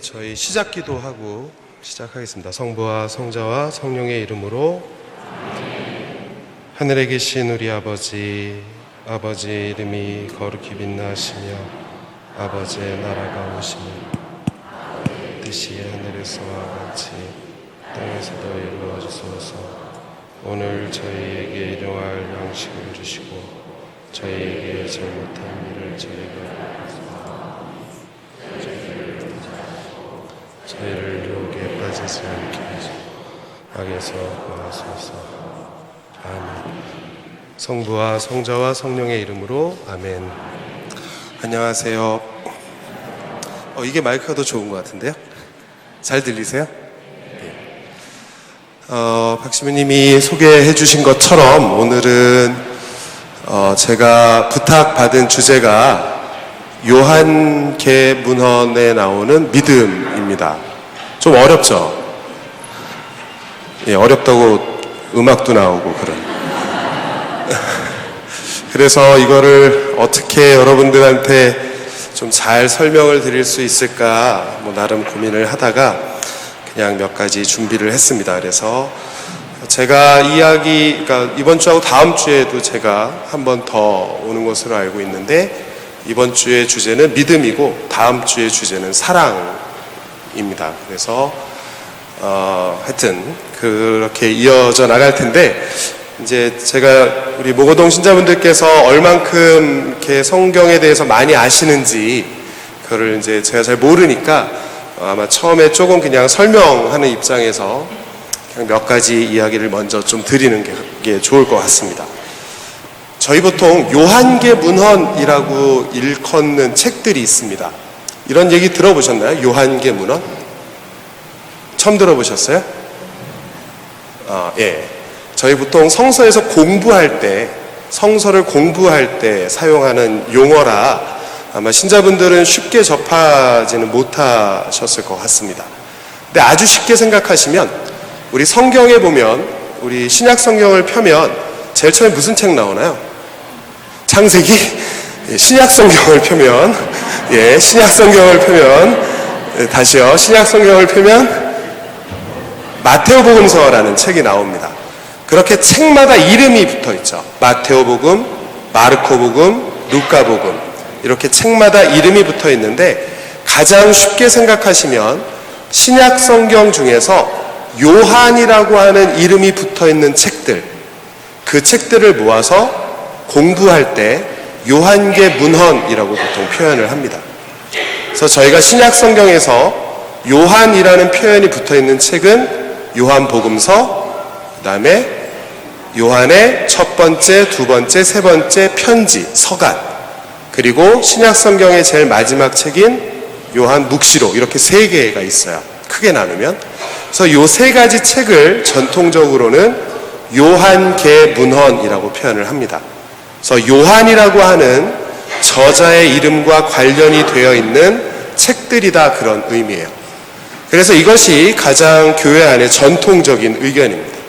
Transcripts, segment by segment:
저희 시작 기도하고 시작하겠습니다. 성부와 성자와 성령의 이름으로. 하늘에 계신 우리 아버지, 아버지의 이름이 거룩히 빛나시며 아버지의 나라가 오시며 뜻이 하늘에서와 같이 땅에서도 이루어지소서. 오늘 저희에게 일용할 양식을 주시고 저희에게 잘못한 일을 저희가 저희를 유혹에 빠지지 않게 하시고 악에서 구하소서. 아멘. 성부와 성자와 성령의 이름으로. 아멘. 안녕하세요. 이게 마이크가 더 좋은 것 같은데요? 잘 들리세요? 네. 박시무님이 소개해 주신 것처럼 오늘은 제가 부탁받은 주제가 요한계문헌에 나오는 믿음입니다. 좀 어렵죠? 예, 어렵다고 음악도 나오고 그런. 그래서 이거를 어떻게 여러분들한테 좀 잘 설명을 드릴 수 있을까 나름 고민을 하다가 그냥 몇 가지 준비를 했습니다. 그래서 제가 그러니까 이번 주하고 다음 주에도 제가 한 번 더 오는 것으로 알고 있는데 이번 주의 주제는 믿음이고 다음 주의 주제는 사랑입니다. 그래서 하여튼 그렇게 이어져 나갈 텐데 이제 제가 우리 목오동 신자분들께서 얼만큼 이렇게 성경에 대해서 많이 아시는지 그거를 이제 제가 잘 모르니까 아마 처음에 조금 그냥 설명하는 입장에서 그냥 몇 가지 이야기를 먼저 좀 드리는 게 좋을 것 같습니다. 저희 보통 요한계문헌이라고 일컫는 책들이 있습니다. 이런 얘기 들어보셨나요? 요한계문헌? 처음 들어보셨어요? 예. 저희 보통 성서에서 공부할 때, 성서를 공부할 때 사용하는 용어라 아마 신자분들은 쉽게 접하지는 못하셨을 것 같습니다. 근데 아주 쉽게 생각하시면 우리 성경에 보면, 우리 신약 성경을 펴면 제일 처음에 무슨 책 나오나요? 창세기? 신약 성경을 펴면, 신약 성경을 펴면, 다시요. 신약 성경을 펴면 마테오복음서라는 책이 나옵니다. 그렇게 책마다 이름이 붙어 있죠. 마테오복음, 마르코복음, 루카복음. 이렇게 책마다 이름이 붙어 있는데 가장 쉽게 생각하시면 신약 성경 중에서 요한이라고 하는 이름이 붙어 있는 책들, 그 책들을 모아서 공부할 때 요한계문헌이라고 보통 표현을 합니다. 그래서 저희가 신약 성경에서 요한이라는 표현이 붙어 있는 책은 요한복음서, 그 다음에 요한의 첫 번째, 두 번째, 세 번째 편지, 서간, 그리고 신약 성경의 제일 마지막 책인 요한묵시록, 이렇게 세 개가 있어요. 크게 나누면. 그래서 이 세 가지 책을 전통적으로는 요한계문헌이라고 표현을 합니다. 그래서 요한이라고 하는 저자의 이름과 관련이 되어 있는 책들이다, 그런 의미예요. 그래서 이것이 가장 교회 안의 전통적인 의견입니다.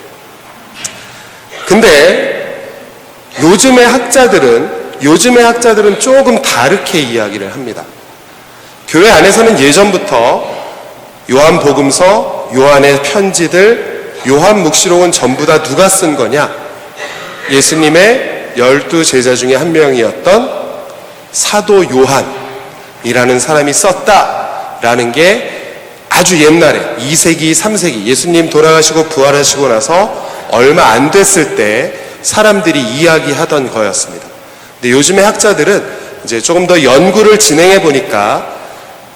근데 요즘의 학자들은 조금 다르게 이야기를 합니다. 교회 안에서는 예전부터 요한복음서, 요한의 편지들, 요한묵시록은 전부 다 누가 쓴 거냐? 예수님의 12 제자 중에 한 명이었던 사도 요한이라는 사람이 썼다라는 게 아주 옛날에 2세기, 3세기 예수님 돌아가시고 부활하시고 나서 얼마 안 됐을 때 사람들이 이야기하던 거였습니다. 근데 요즘의 학자들은 이제 조금 더 연구를 진행해 보니까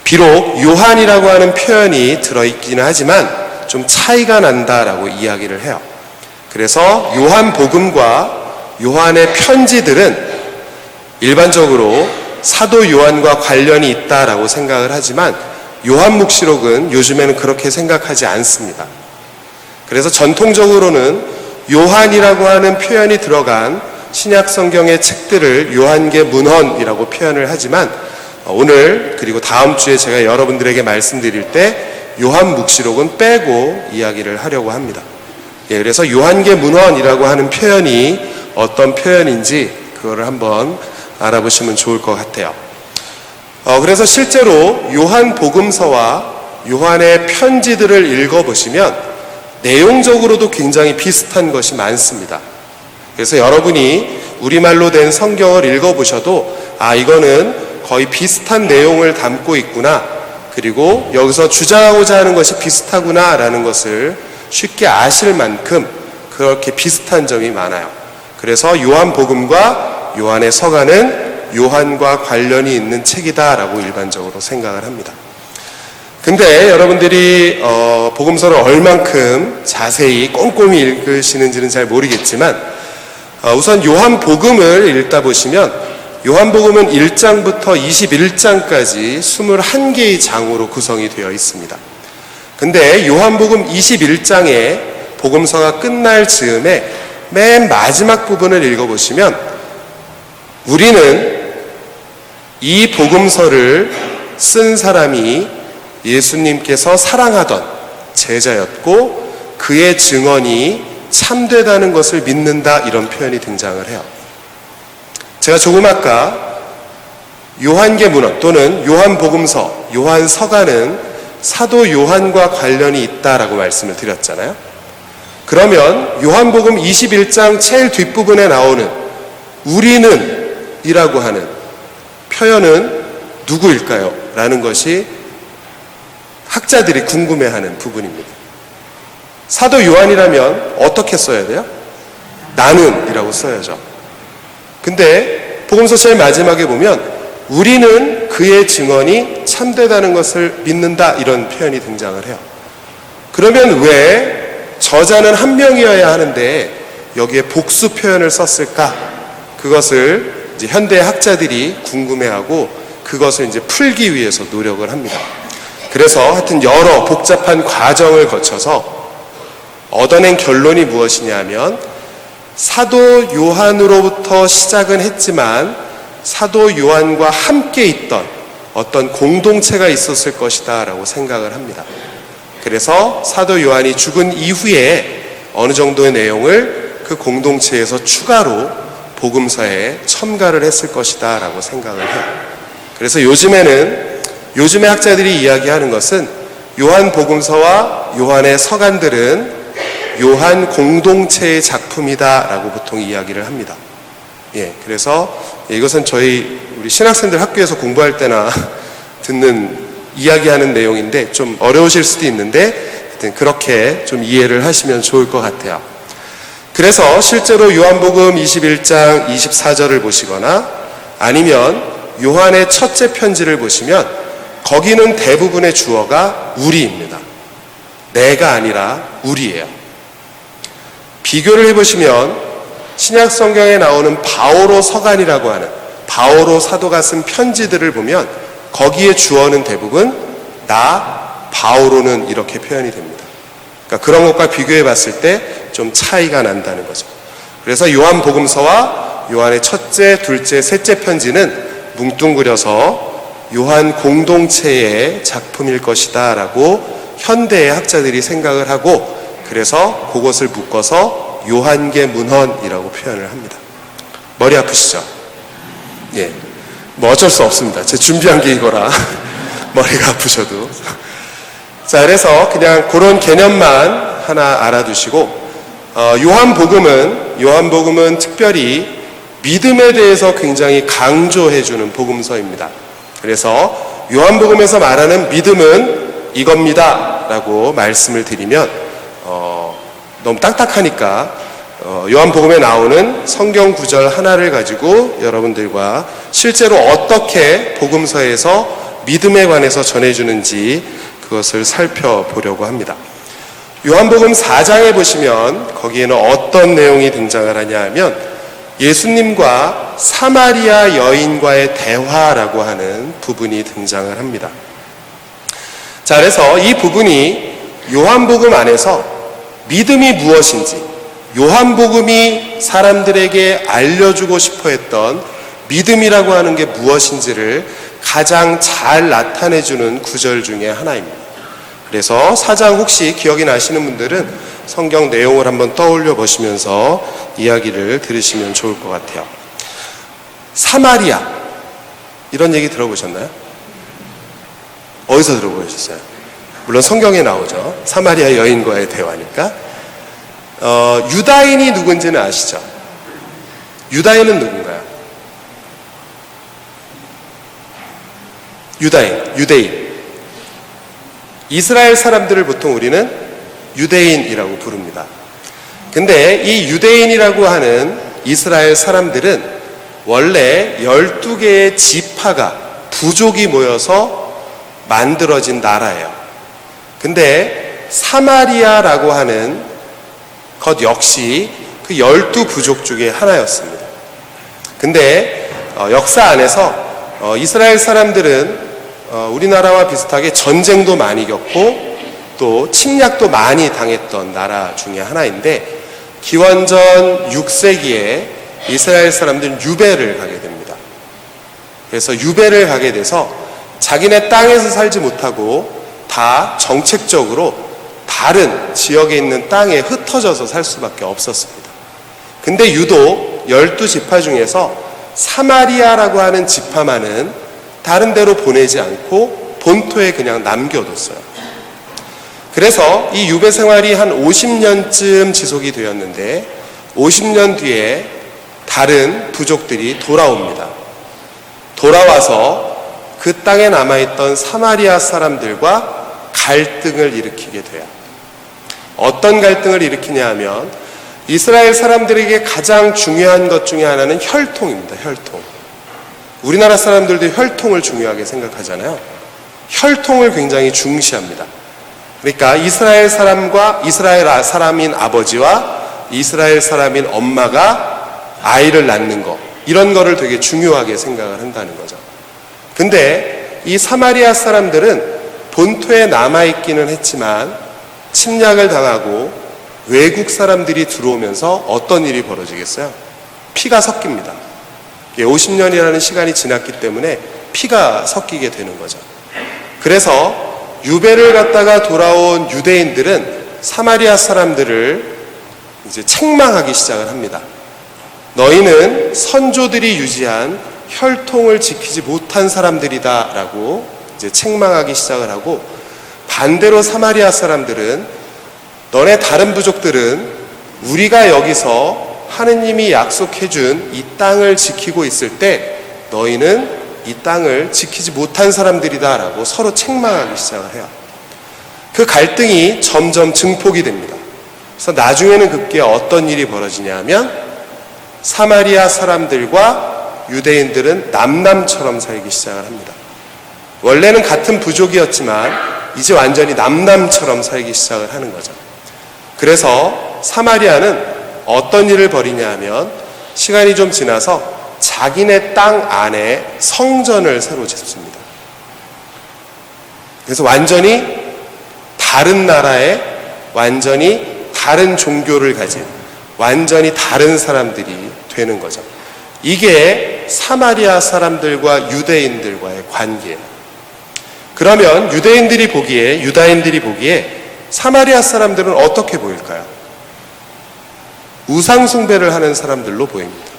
비록 요한이라고 하는 표현이 들어있기는 하지만 좀 차이가 난다라고 이야기를 해요. 그래서 요한복음과 요한의 편지들은 일반적으로 사도 요한과 관련이 있다라고 생각을 하지만 요한묵시록은 요즘에는 그렇게 생각하지 않습니다. 그래서 전통적으로는 요한이라고 하는 표현이 들어간 신약 성경의 책들을 요한계문헌이라고 표현을 하지만 오늘 그리고 다음 주에 제가 여러분들에게 말씀드릴 때 요한묵시록은 빼고 이야기를 하려고 합니다. 그래서 요한계문헌이라고 하는 표현이 어떤 표현인지 그거를 한번 알아보시면 좋을 것 같아요. 그래서 실제로 요한 복음서와 요한의 편지들을 읽어보시면 내용적으로도 굉장히 비슷한 것이 많습니다. 그래서 여러분이 우리말로 된 성경을 읽어보셔도 이거는 거의 비슷한 내용을 담고 있구나, 그리고 여기서 주장하고자 하는 것이 비슷하구나 라는 것을 쉽게 아실 만큼 그렇게 비슷한 점이 많아요. 그래서 요한복음과 요한의 서가는 요한과 관련이 있는 책이다 라고 일반적으로 생각을 합니다. 근데 여러분들이 복음서를 얼만큼 자세히 꼼꼼히 읽으시는지는 잘 모르겠지만 우선 요한복음을 읽다 보시면 요한복음은 1장부터 21장까지 21개의 장으로 구성이 되어 있습니다. 근데 요한복음 21장에 복음서가 끝날 즈음에 맨 마지막 부분을 읽어보시면 우리는 이 복음서를 쓴 사람이 예수님께서 사랑하던 제자였고 그의 증언이 참되다는 것을 믿는다, 이런 표현이 등장을 해요. 제가 조금 아까 요한계문헌 또는 요한복음서, 요한서가는 사도 요한과 관련이 있다라고 말씀을 드렸잖아요. 그러면 요한복음 21장 제일 뒷부분에 나오는 우리는 이라고 하는 표현은 누구일까요? 라는 것이 학자들이 궁금해하는 부분입니다. 사도 요한이라면 어떻게 써야 돼요? 나는 이라고 써야죠. 근데 복음서 제일 마지막에 보면 우리는 그의 증언이 참되다는 것을 믿는다, 이런 표현이 등장을 해요. 그러면 왜 저자는 한 명이어야 하는데 여기에 복수 표현을 썼을까? 그것을 이제 현대 학자들이 궁금해하고 그것을 이제 풀기 위해서 노력을 합니다. 그래서 하여튼 여러 복잡한 과정을 거쳐서 얻어낸 결론이 무엇이냐면 사도 요한으로부터 시작은 했지만 사도 요한과 함께 있던 어떤 공동체가 있었을 것이다 라고 생각을 합니다. 그래서 사도 요한이 죽은 이후에 어느 정도의 내용을 그 공동체에서 추가로 복음서에 첨가를 했을 것이다 라고 생각을 해요. 그래서 요즘의 학자들이 이야기하는 것은 요한 복음서와 요한의 서간들은 요한 공동체의 작품이다 라고 보통 이야기를 합니다. 그래서 이것은 우리 신학생들 학교에서 공부할 때나 듣는 이야기하는 내용인데 좀 어려우실 수도 있는데 하여튼 그렇게 좀 이해를 하시면 좋을 것 같아요. 그래서 실제로 요한복음 21장 24절을 보시거나 아니면 요한의 첫째 편지를 보시면 거기는 대부분의 주어가 우리입니다. 내가 아니라 우리예요. 비교를 해보시면 신약 성경에 나오는 바오로 서간이라고 하는 바오로 사도가 쓴 편지들을 보면 거기에 주어는 대부분 나 바오로는 이렇게 표현이 됩니다. 그러니까 그런 것과 비교해 봤을 때 좀 차이가 난다는 거죠. 그래서 요한복음서와 요한의 첫째, 둘째, 셋째 편지는 뭉뚱그려서 요한 공동체의 작품일 것이다 라고 현대의 학자들이 생각을 하고 그래서 그것을 묶어서 요한계문헌이라고 표현을 합니다. 머리 아프시죠? 뭐 어쩔 수 없습니다. 제 준비한 게 이거라 머리가 아프셔도. 자, 그래서 그냥 그런 개념만 하나 알아두시고 요한복음은 특별히 믿음에 대해서 굉장히 강조해주는 복음서입니다. 그래서 요한복음에서 말하는 믿음은 이겁니다 라고 말씀을 드리면 너무 딱딱하니까 요한복음에 나오는 성경 구절 하나를 가지고 여러분들과 실제로 어떻게 복음서에서 믿음에 관해서 전해주는지 그것을 살펴보려고 합니다. 요한복음 4장에 보시면 거기에는 어떤 내용이 등장을 하냐 하면 예수님과 사마리아 여인과의 대화라고 하는 부분이 등장을 합니다. 자, 그래서 이 부분이 요한복음 안에서 믿음이 무엇인지, 요한복음이 사람들에게 알려주고 싶어 했던 믿음이라고 하는 게 무엇인지를 가장 잘 나타내주는 구절 중에 하나입니다. 그래서 4장 혹시 기억이 나시는 분들은 성경 내용을 한번 떠올려 보시면서 이야기를 들으시면 좋을 것 같아요. 사마리아, 이런 얘기 들어보셨나요? 어디서 들어보셨어요? 물론 성경에 나오죠. 사마리아 여인과의 대화니까. 유다인이 누군지는 아시죠? 유다인은 누군가요? 유대인. 이스라엘 사람들을 보통 우리는 유대인이라고 부릅니다. 근데 이 유대인이라고 하는 이스라엘 사람들은 원래 12개의 지파가, 부족이 모여서 만들어진 나라예요. 근데 사마리아라고 하는 것 역시 그 12부족 중에 하나였습니다. 근데 역사 안에서 이스라엘 사람들은 우리나라와 비슷하게 전쟁도 많이 겪고 또 침략도 많이 당했던 나라 중에 하나인데, 기원전 6세기에 이스라엘 사람들은 유배를 가게 됩니다. 그래서 유배를 가게 돼서 자기네 땅에서 살지 못하고 다 정책적으로 다른 지역에 있는 땅에 흩어져서 살 수밖에 없었습니다. 근데 유독 12지파 중에서 사마리아라고 하는 지파만은 다른 데로 보내지 않고 본토에 그냥 남겨뒀어요. 그래서 이 유배 생활이 한 50년쯤 지속이 되었는데, 50년 뒤에 다른 부족들이 돌아옵니다. 돌아와서 그 땅에 남아있던 사마리아 사람들과 갈등을 일으키게 돼요. 어떤 갈등을 일으키냐 하면, 이스라엘 사람들에게 가장 중요한 것 중에 하나는 혈통입니다. 혈통. 우리나라 사람들도 혈통을 중요하게 생각하잖아요. 혈통을 굉장히 중시합니다. 그러니까 이스라엘 사람인 아버지와 이스라엘 사람인 엄마가 아이를 낳는 거, 이런 거를 되게 중요하게 생각을 한다는 거죠. 근데 이 사마리아 사람들은 본토에 남아있기는 했지만 침략을 당하고 외국 사람들이 들어오면서 어떤 일이 벌어지겠어요? 피가 섞입니다. 50년이라는 시간이 지났기 때문에 피가 섞이게 되는 거죠. 그래서 유배를 갔다가 돌아온 유대인들은 사마리아 사람들을 이제 책망하기 시작을 합니다. 너희는 선조들이 유지한 혈통을 지키지 못한 사람들이다 라고 이제 책망하기 시작을 하고, 반대로 사마리아 사람들은 너네 다른 부족들은 우리가 여기서 하느님이 약속해준 이 땅을 지키고 있을 때 너희는 이 땅을 지키지 못한 사람들이다 라고 서로 책망하기 시작을 해요. 그 갈등이 점점 증폭이 됩니다. 그래서 나중에는 급기야 어떤 일이 벌어지냐 하면, 사마리아 사람들과 유대인들은 남남처럼 살기 시작을 합니다. 원래는 같은 부족이었지만 이제 완전히 남남처럼 살기 시작을 하는 거죠. 그래서 사마리아는 어떤 일을 벌이냐 하면, 시간이 좀 지나서 자기네 땅 안에 성전을 새로 짓습니다. 그래서 완전히 다른 나라에 완전히 다른 종교를 가진 완전히 다른 사람들이 되는 거죠. 이게 사마리아 사람들과 유대인들과의 관계예요. 그러면 유다인들이 보기에 사마리아 사람들은 어떻게 보일까요? 우상 숭배를 하는 사람들로 보입니다.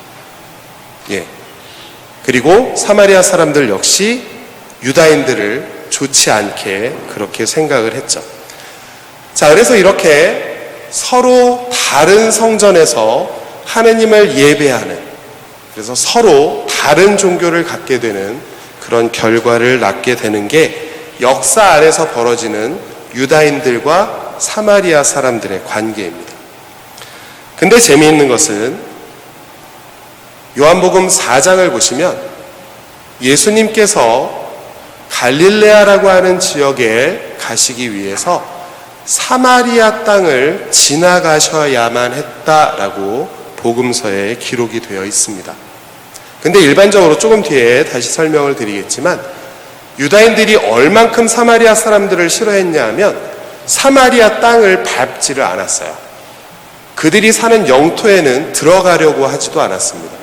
그리고 사마리아 사람들 역시 유다인들을 좋지 않게 그렇게 생각을 했죠. 자, 그래서 이렇게 서로 다른 성전에서 하느님을 예배하는, 그래서 서로 다른 종교를 갖게 되는 그런 결과를 낳게 되는 게 역사 안에서 벌어지는 유다인들과 사마리아 사람들의 관계입니다. 근데 재미있는 것은 요한복음 4장을 보시면 예수님께서 갈릴레아라고 하는 지역에 가시기 위해서 사마리아 땅을 지나가셔야만 했다라고 복음서에 기록이 되어 있습니다. 근데 일반적으로 조금 뒤에 다시 설명을 드리겠지만, 유다인들이 얼만큼 사마리아 사람들을 싫어했냐 하면 사마리아 땅을 밟지를 않았어요. 그들이 사는 영토에는 들어가려고 하지도 않았습니다.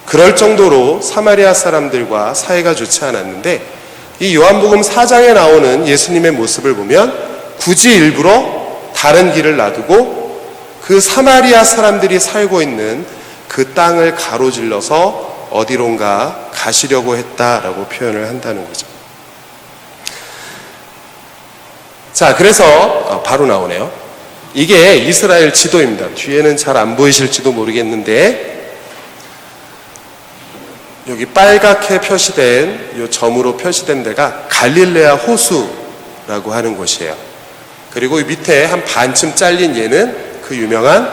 그럴 정도로 사마리아 사람들과 사이가 좋지 않았는데, 이 요한복음 4장에 나오는 예수님의 모습을 보면 굳이 일부러 다른 길을 놔두고 그 사마리아 사람들이 살고 있는 그 땅을 가로질러서 어디론가 가시려고 했다라고 표현을 한다는 거죠. 자, 그래서 바로 나오네요. 이게 이스라엘 지도입니다. 뒤에는 잘 안 보이실지도 모르겠는데 여기 빨갛게 표시된 이 점으로 표시된 데가 갈릴레아 호수라고 하는 곳이에요. 그리고 이 밑에 한 반쯤 잘린 얘는 그 유명한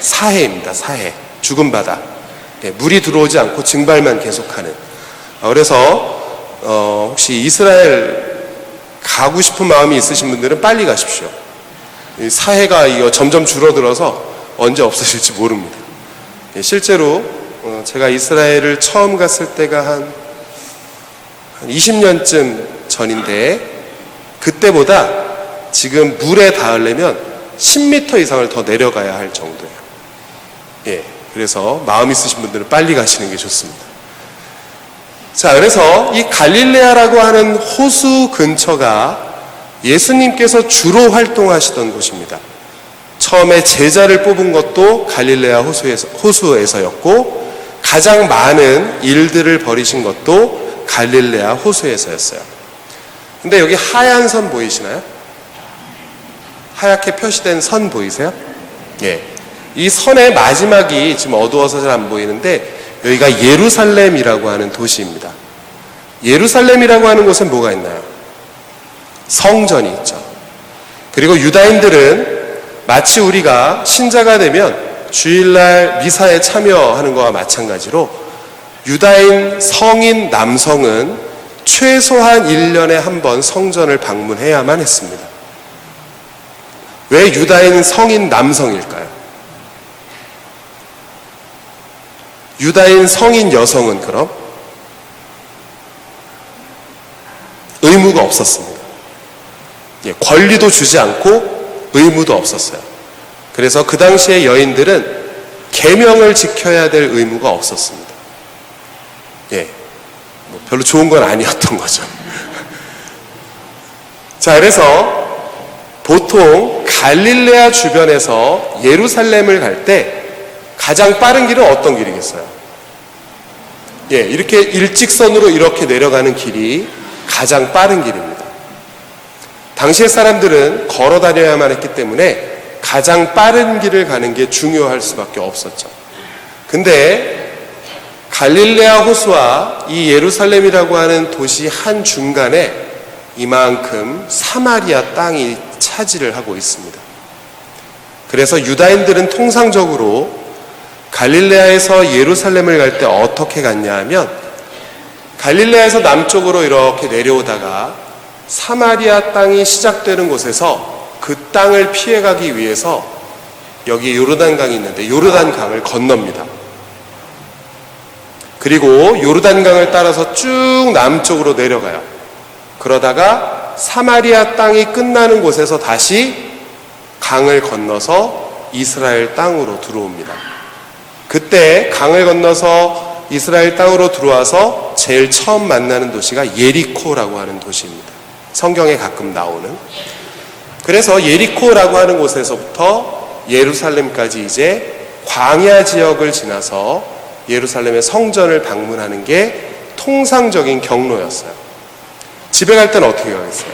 사해입니다. 사해, 죽은 바다. 물이 들어오지 않고 증발만 계속하는. 그래서 혹시 이스라엘 가고 싶은 마음이 있으신 분들은 빨리 가십시오. 이 사해가 이거 점점 줄어들어서 언제 없어질지 모릅니다. 실제로 제가 이스라엘을 처음 갔을 때가 한 20년쯤 전인데 그때보다 지금 물에 닿으려면 10m 이상을 더 내려가야 할 정도예요. 예, 그래서 마음 있으신 분들은 빨리 가시는 게 좋습니다. 자, 그래서 이 갈릴레아라고 하는 호수 근처가 예수님께서 주로 활동하시던 곳입니다. 처음에 제자를 뽑은 것도 갈릴레아 호수에서였고 가장 많은 일들을 벌이신 것도 갈릴레아 호수에서였어요. 근데 여기 하얀 선 보이시나요? 하얗게 표시된 선 보이세요? 예. 이 선의 마지막이 지금 어두워서 잘 안 보이는데 여기가 예루살렘이라고 하는 도시입니다. 예루살렘이라고 하는 곳은 뭐가 있나요? 성전이 있죠. 그리고 유다인들은 마치 우리가 신자가 되면 주일날 미사에 참여하는 것과 마찬가지로 유다인 성인 남성은 최소한 1년에 한 번 성전을 방문해야만 했습니다. 왜 유다인 성인 남성일까요? 유다인 성인 여성은 그럼 의무가 없었습니다. 권리도 주지 않고 의무도 없었어요. 그래서 그 당시의 여인들은 계명을 지켜야 될 의무가 없었습니다. 예, 별로 좋은 건 아니었던 거죠. 자, 그래서 보통 갈릴레아 주변에서 예루살렘을 갈 때 가장 빠른 길은 어떤 길이겠어요? 예, 이렇게 일직선으로 이렇게 내려가는 길이 가장 빠른 길입니다. 당시의 사람들은 걸어 다녀야만 했기 때문에 가장 빠른 길을 가는 게 중요할 수밖에 없었죠. 근데 갈릴레아 호수와 이 예루살렘이라고 하는 도시 한 중간에 이만큼 사마리아 땅이 차지를 하고 있습니다. 그래서 유다인들은 통상적으로 갈릴레아에서 예루살렘을 갈 때 어떻게 갔냐 하면 갈릴레아에서 남쪽으로 이렇게 내려오다가 사마리아 땅이 시작되는 곳에서 그 땅을 피해가기 위해서 여기 요르단강이 있는데 요르단강을 건넙니다. 그리고 요르단강을 따라서 쭉 남쪽으로 내려가요. 그러다가 사마리아 땅이 끝나는 곳에서 다시 강을 건너서 이스라엘 땅으로 들어옵니다. 그때 강을 건너서 이스라엘 땅으로 들어와서 제일 처음 만나는 도시가 예리코라고 하는 도시입니다. 성경에 가끔 나오는. 그래서 예리코라고 하는 곳에서부터 예루살렘까지 이제 광야 지역을 지나서 예루살렘의 성전을 방문하는 게 통상적인 경로였어요. 집에 갈 때는 어떻게 가겠어요?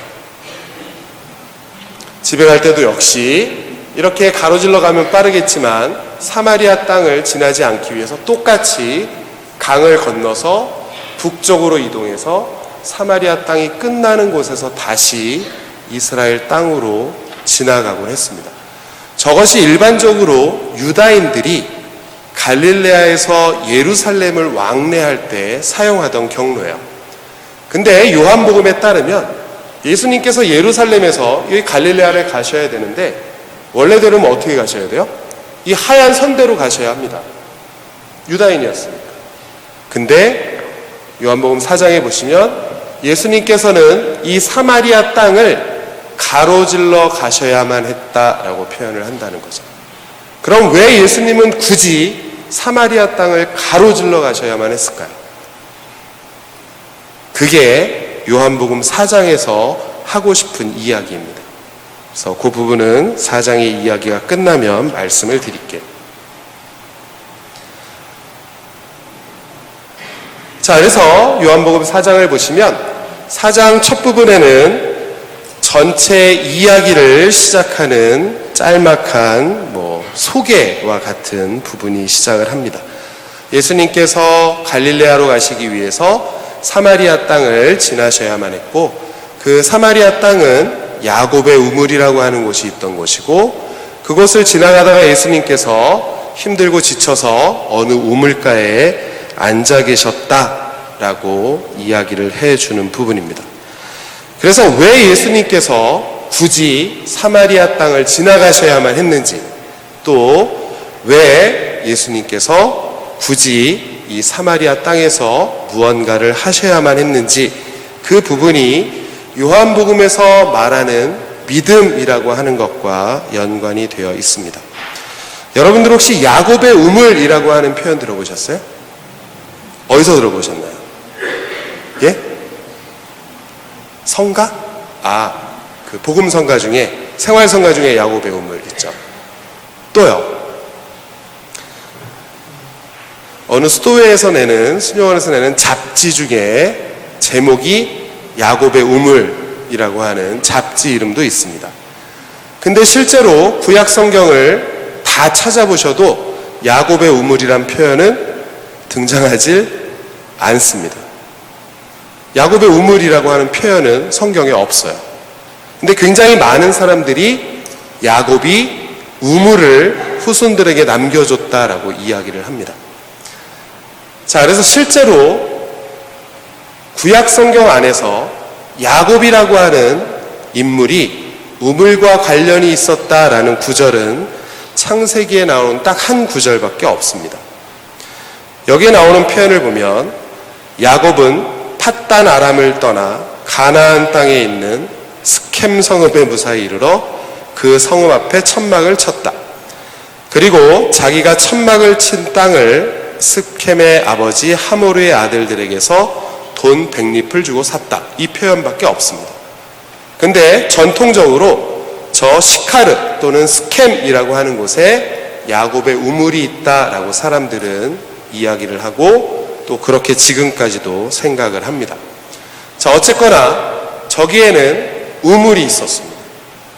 집에 갈 때도 역시 이렇게 가로질러 가면 빠르겠지만 사마리아 땅을 지나지 않기 위해서 똑같이 강을 건너서 북쪽으로 이동해서 사마리아 땅이 끝나는 곳에서 다시 이스라엘 땅으로 지나가곤 했습니다. 저것이 일반적으로 유다인들이 갈릴레아에서 예루살렘을 왕래할 때 사용하던 경로예요. 근데 요한복음에 따르면 예수님께서 예루살렘에서 이 갈릴레아를 가셔야 되는데 원래대로는 어떻게 가셔야 돼요? 이 하얀 선대로 가셔야 합니다. 유다인이었으니까. 근데 요한복음 4장에 보시면 예수님께서는 이 사마리아 땅을 가로질러 가셔야만 했다라고 표현을 한다는 거죠. 그럼 왜 예수님은 굳이 사마리아 땅을 가로질러 가셔야만 했을까요? 그게 요한복음 4장에서 하고 싶은 이야기입니다. 그래서 그 부분은 4장의 이야기가 끝나면 말씀을 드릴게요. 자, 그래서 요한복음 4장을 보시면 4장 첫 부분에는 전체 이야기를 시작하는 짤막한 소개와 같은 부분이 시작을 합니다. 예수님께서 갈릴레아로 가시기 위해서 사마리아 땅을 지나셔야만 했고, 그 사마리아 땅은 야곱의 우물이라고 하는 곳이 있던 곳이고, 그곳을 지나가다가 예수님께서 힘들고 지쳐서 어느 우물가에 앉아 계셨다라고 이야기를 해주는 부분입니다. 그래서 왜 예수님께서 굳이 사마리아 땅을 지나가셔야만 했는지, 또 왜 예수님께서 굳이 이 사마리아 땅에서 무언가를 하셔야만 했는지, 그 부분이 요한복음에서 말하는 믿음이라고 하는 것과 연관이 되어 있습니다. 여러분들 혹시 야곱의 우물이라고 하는 표현 들어보셨어요? 어디서 들어보셨나요? 예? 성가? 그 복음 성가 중에, 생활 성가 중에 야곱의 우물 있죠. 또요. 어느 수도회에서 내는, 수녀원에서 내는 잡지 중에 제목이 야곱의 우물이라고 하는 잡지 이름도 있습니다. 근데 실제로 구약 성경을 다 찾아보셔도 야곱의 우물이란 표현은 등장하지 않습니다. 야곱의 우물이라고 하는 표현은 성경에 없어요. 근데 굉장히 많은 사람들이 야곱이 우물을 후손들에게 남겨줬다라고 이야기를 합니다. 자, 그래서 실제로 구약 성경 안에서 야곱이라고 하는 인물이 우물과 관련이 있었다라는 구절은 창세기에 나오는 딱 한 구절밖에 없습니다. 여기에 나오는 표현을 보면 야곱은 팟단 아람을 떠나 가나안 땅에 있는 스켐 성읍에 무사히 이르러 그 성읍 앞에 천막을 쳤다. 그리고 자기가 천막을 친 땅을 스켐의 아버지 하모르의 아들들에게서 돈 100립을 주고 샀다. 이 표현밖에 없습니다. 근데 전통적으로 저 시카르 또는 스켐이라고 하는 곳에 야곱의 우물이 있다라고 사람들은 이야기를 하고, 또 그렇게 지금까지도 생각을 합니다. 자, 어쨌거나 저기에는 우물이 있었습니다.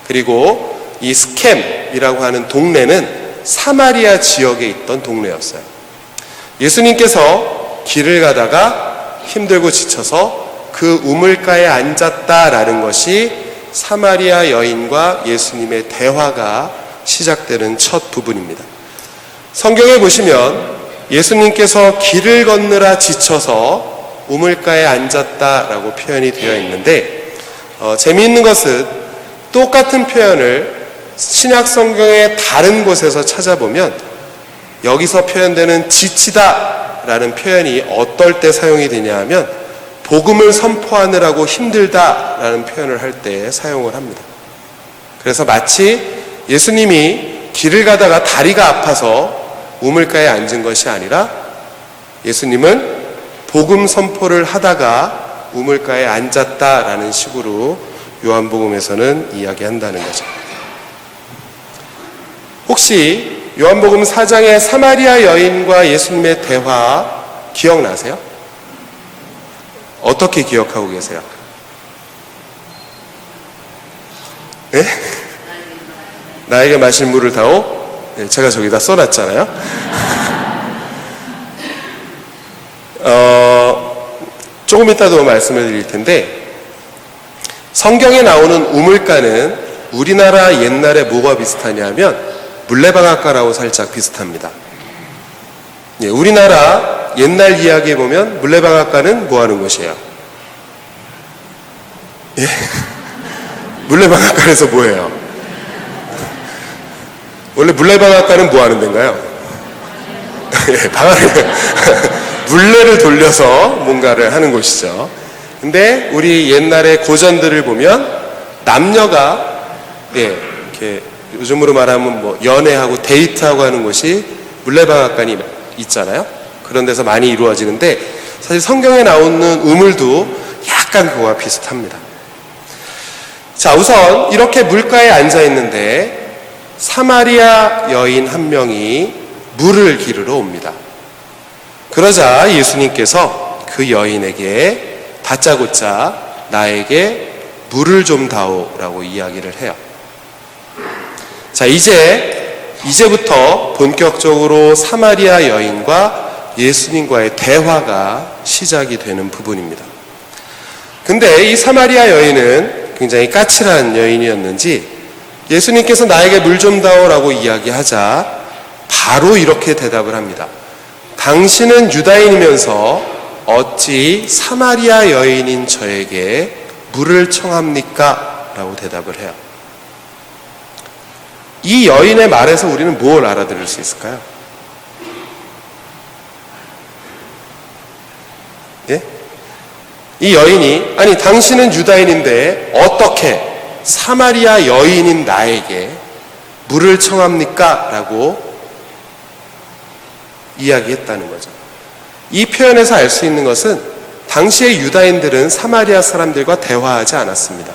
그리고 이 스켐이라고 하는 동네는 사마리아 지역에 있던 동네였어요. 예수님께서 길을 가다가 힘들고 지쳐서 그 우물가에 앉았다라는 것이 사마리아 여인과 예수님의 대화가 시작되는 첫 부분입니다. 성경에 보시면 예수님께서 길을 걷느라 지쳐서 우물가에 앉았다라고 표현이 되어 있는데, 재미있는 것은 똑같은 표현을 신약 성경의 다른 곳에서 찾아보면 여기서 표현되는 지치다라는 표현이 어떨 때 사용이 되냐 하면 복음을 선포하느라고 힘들다라는 표현을 할 때 사용을 합니다. 그래서 마치 예수님이 길을 가다가 다리가 아파서 우물가에 앉은 것이 아니라 예수님은 복음 선포를 하다가 우물가에 앉았다라는 식으로 요한복음에서는 이야기한다는 거죠. 혹시 요한복음 4장의 사마리아 여인과 예수님의 대화 기억나세요? 어떻게 기억하고 계세요? 네? 나에게 마실 물을 다오? 네, 제가 저기다 써놨잖아요. 조금 이따도 말씀을 드릴 텐데, 성경에 나오는 우물가는 우리나라 옛날에 뭐가 비슷하냐면 물레방앗간하고 살짝 비슷합니다. 예, 우리나라 옛날 이야기에 보면 물레방앗간은 뭐 하는 곳이에요? 예? 물레방앗간에서 뭐 해요? 원래 물레방앗간은 뭐 하는 데인가요? 예, 물레를 돌려서 뭔가를 하는 곳이죠. 근데 우리 옛날의 고전들을 보면 남녀가 이렇게 요즘으로 말하면 뭐 연애하고 데이트하고 하는 곳이 물레방앗간이 있잖아요. 그런 데서 많이 이루어지는데, 사실 성경에 나오는 우물도 약간 그거와 비슷합니다. 자, 우선 이렇게 물가에 앉아 있는데 사마리아 여인 한 명이 물을 기르러 옵니다. 그러자 예수님께서 그 여인에게 다짜고짜 나에게 물을 좀 다오라고 이야기를 해요. 자, 이제부터 본격적으로 사마리아 여인과 예수님과의 대화가 시작이 되는 부분입니다. 근데 이 사마리아 여인은 굉장히 까칠한 여인이었는지 예수님께서 나에게 물 좀 다오라고 이야기하자 바로 이렇게 대답을 합니다. 당신은 유다인이면서 어찌 사마리아 여인인 저에게 물을 청합니까? 라고 대답을 해요. 이 여인의 말에서 우리는 뭘 알아들을 수 있을까요? 예? 이 여인이, 아니 당신은 유다인인데 어떻게 사마리아 여인인 나에게 물을 청합니까? 라고 이야기했다는 거죠. 이 표현에서 알 수 있는 것은 당시의 유다인들은 사마리아 사람들과 대화하지 않았습니다.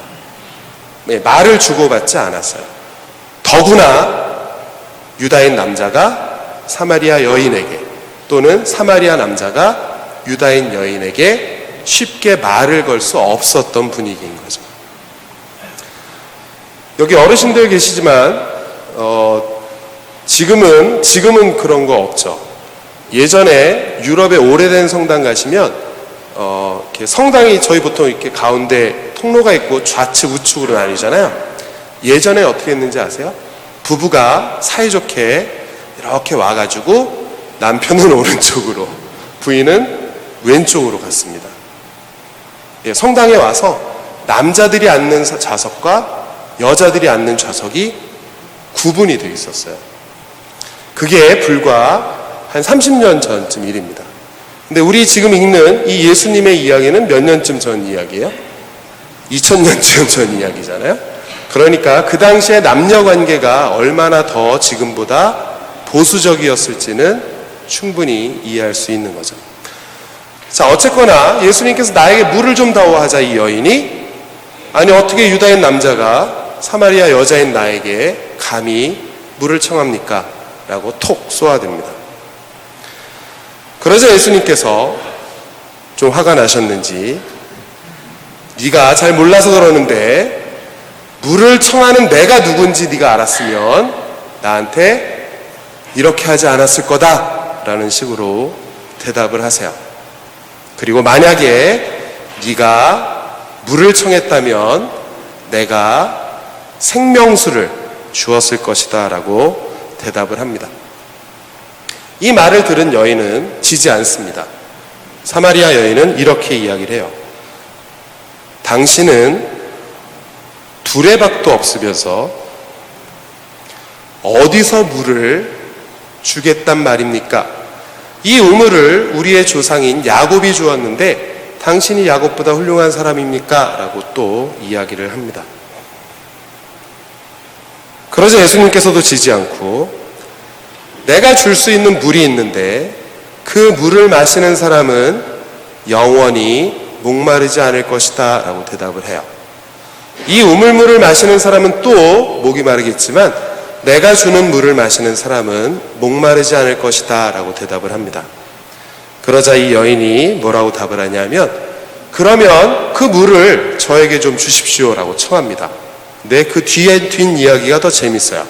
말을 주고받지 않았어요. 더구나 유다인 남자가 사마리아 여인에게 또는 사마리아 남자가 유다인 여인에게 쉽게 말을 걸 수 없었던 분위기인 거죠. 여기 어르신들 계시지만 지금은 그런 거 없죠. 예전에 유럽의 오래된 성당 가시면 이렇게 성당이 저희 보통 이렇게 가운데 통로가 있고 좌측 우측으로 나뉘잖아요. 예전에 어떻게 했는지 아세요? 부부가 사이좋게 이렇게 와가지고 남편은 오른쪽으로 부인은 왼쪽으로 갔습니다. 예, 성당에 와서 남자들이 앉는 좌석과 여자들이 앉는 좌석이 구분이 되어 있었어요. 그게 불과 한 30년 전쯤 일입니다. 근데 우리 지금 읽는 이 예수님의 이야기는 몇 년쯤 전 이야기예요? 2000년쯤 전 이야기잖아요. 그러니까 그 당시에 남녀 관계가 얼마나 더 지금보다 보수적이었을지는 충분히 이해할 수 있는 거죠. 자, 어쨌거나 예수님께서 나에게 물을 좀 다오 하자 이 여인이, 아니 어떻게 유다인 남자가 사마리아 여자인 나에게 감히 물을 청합니까? 라고 톡 쏘아댑니다. 그러자 예수님께서 좀 화가 나셨는지, 네가 잘 몰라서 그러는데 물을 청하는 내가 누군지 네가 알았으면 나한테 이렇게 하지 않았을 거다 라는 식으로 대답을 하세요. 그리고 만약에 네가 물을 청했다면 내가 생명수를 주었을 것이다 라고 대답을 합니다. 이 말을 들은 여인은 지지 않습니다. 사마리아 여인은 이렇게 이야기를 해요. 당신은 두레박도 없으면서 어디서 물을 주겠단 말입니까? 이 우물을 우리의 조상인 야곱이 주었는데 당신이 야곱보다 훌륭한 사람입니까? 라고 또 이야기를 합니다. 그러자 예수님께서도 지지 않고 내가 줄 수 있는 물이 있는데 그 물을 마시는 사람은 영원히 목마르지 않을 것이다 라고 대답을 해요. 이 우물물을 마시는 사람은 또 목이 마르겠지만 내가 주는 물을 마시는 사람은 목마르지 않을 것이다 라고 대답을 합니다. 그러자 이 여인이 뭐라고 답을 하냐면, 그러면 그 물을 저에게 좀 주십시오 라고 청합니다. 근데 그 뒷이야기가 더 재밌어요.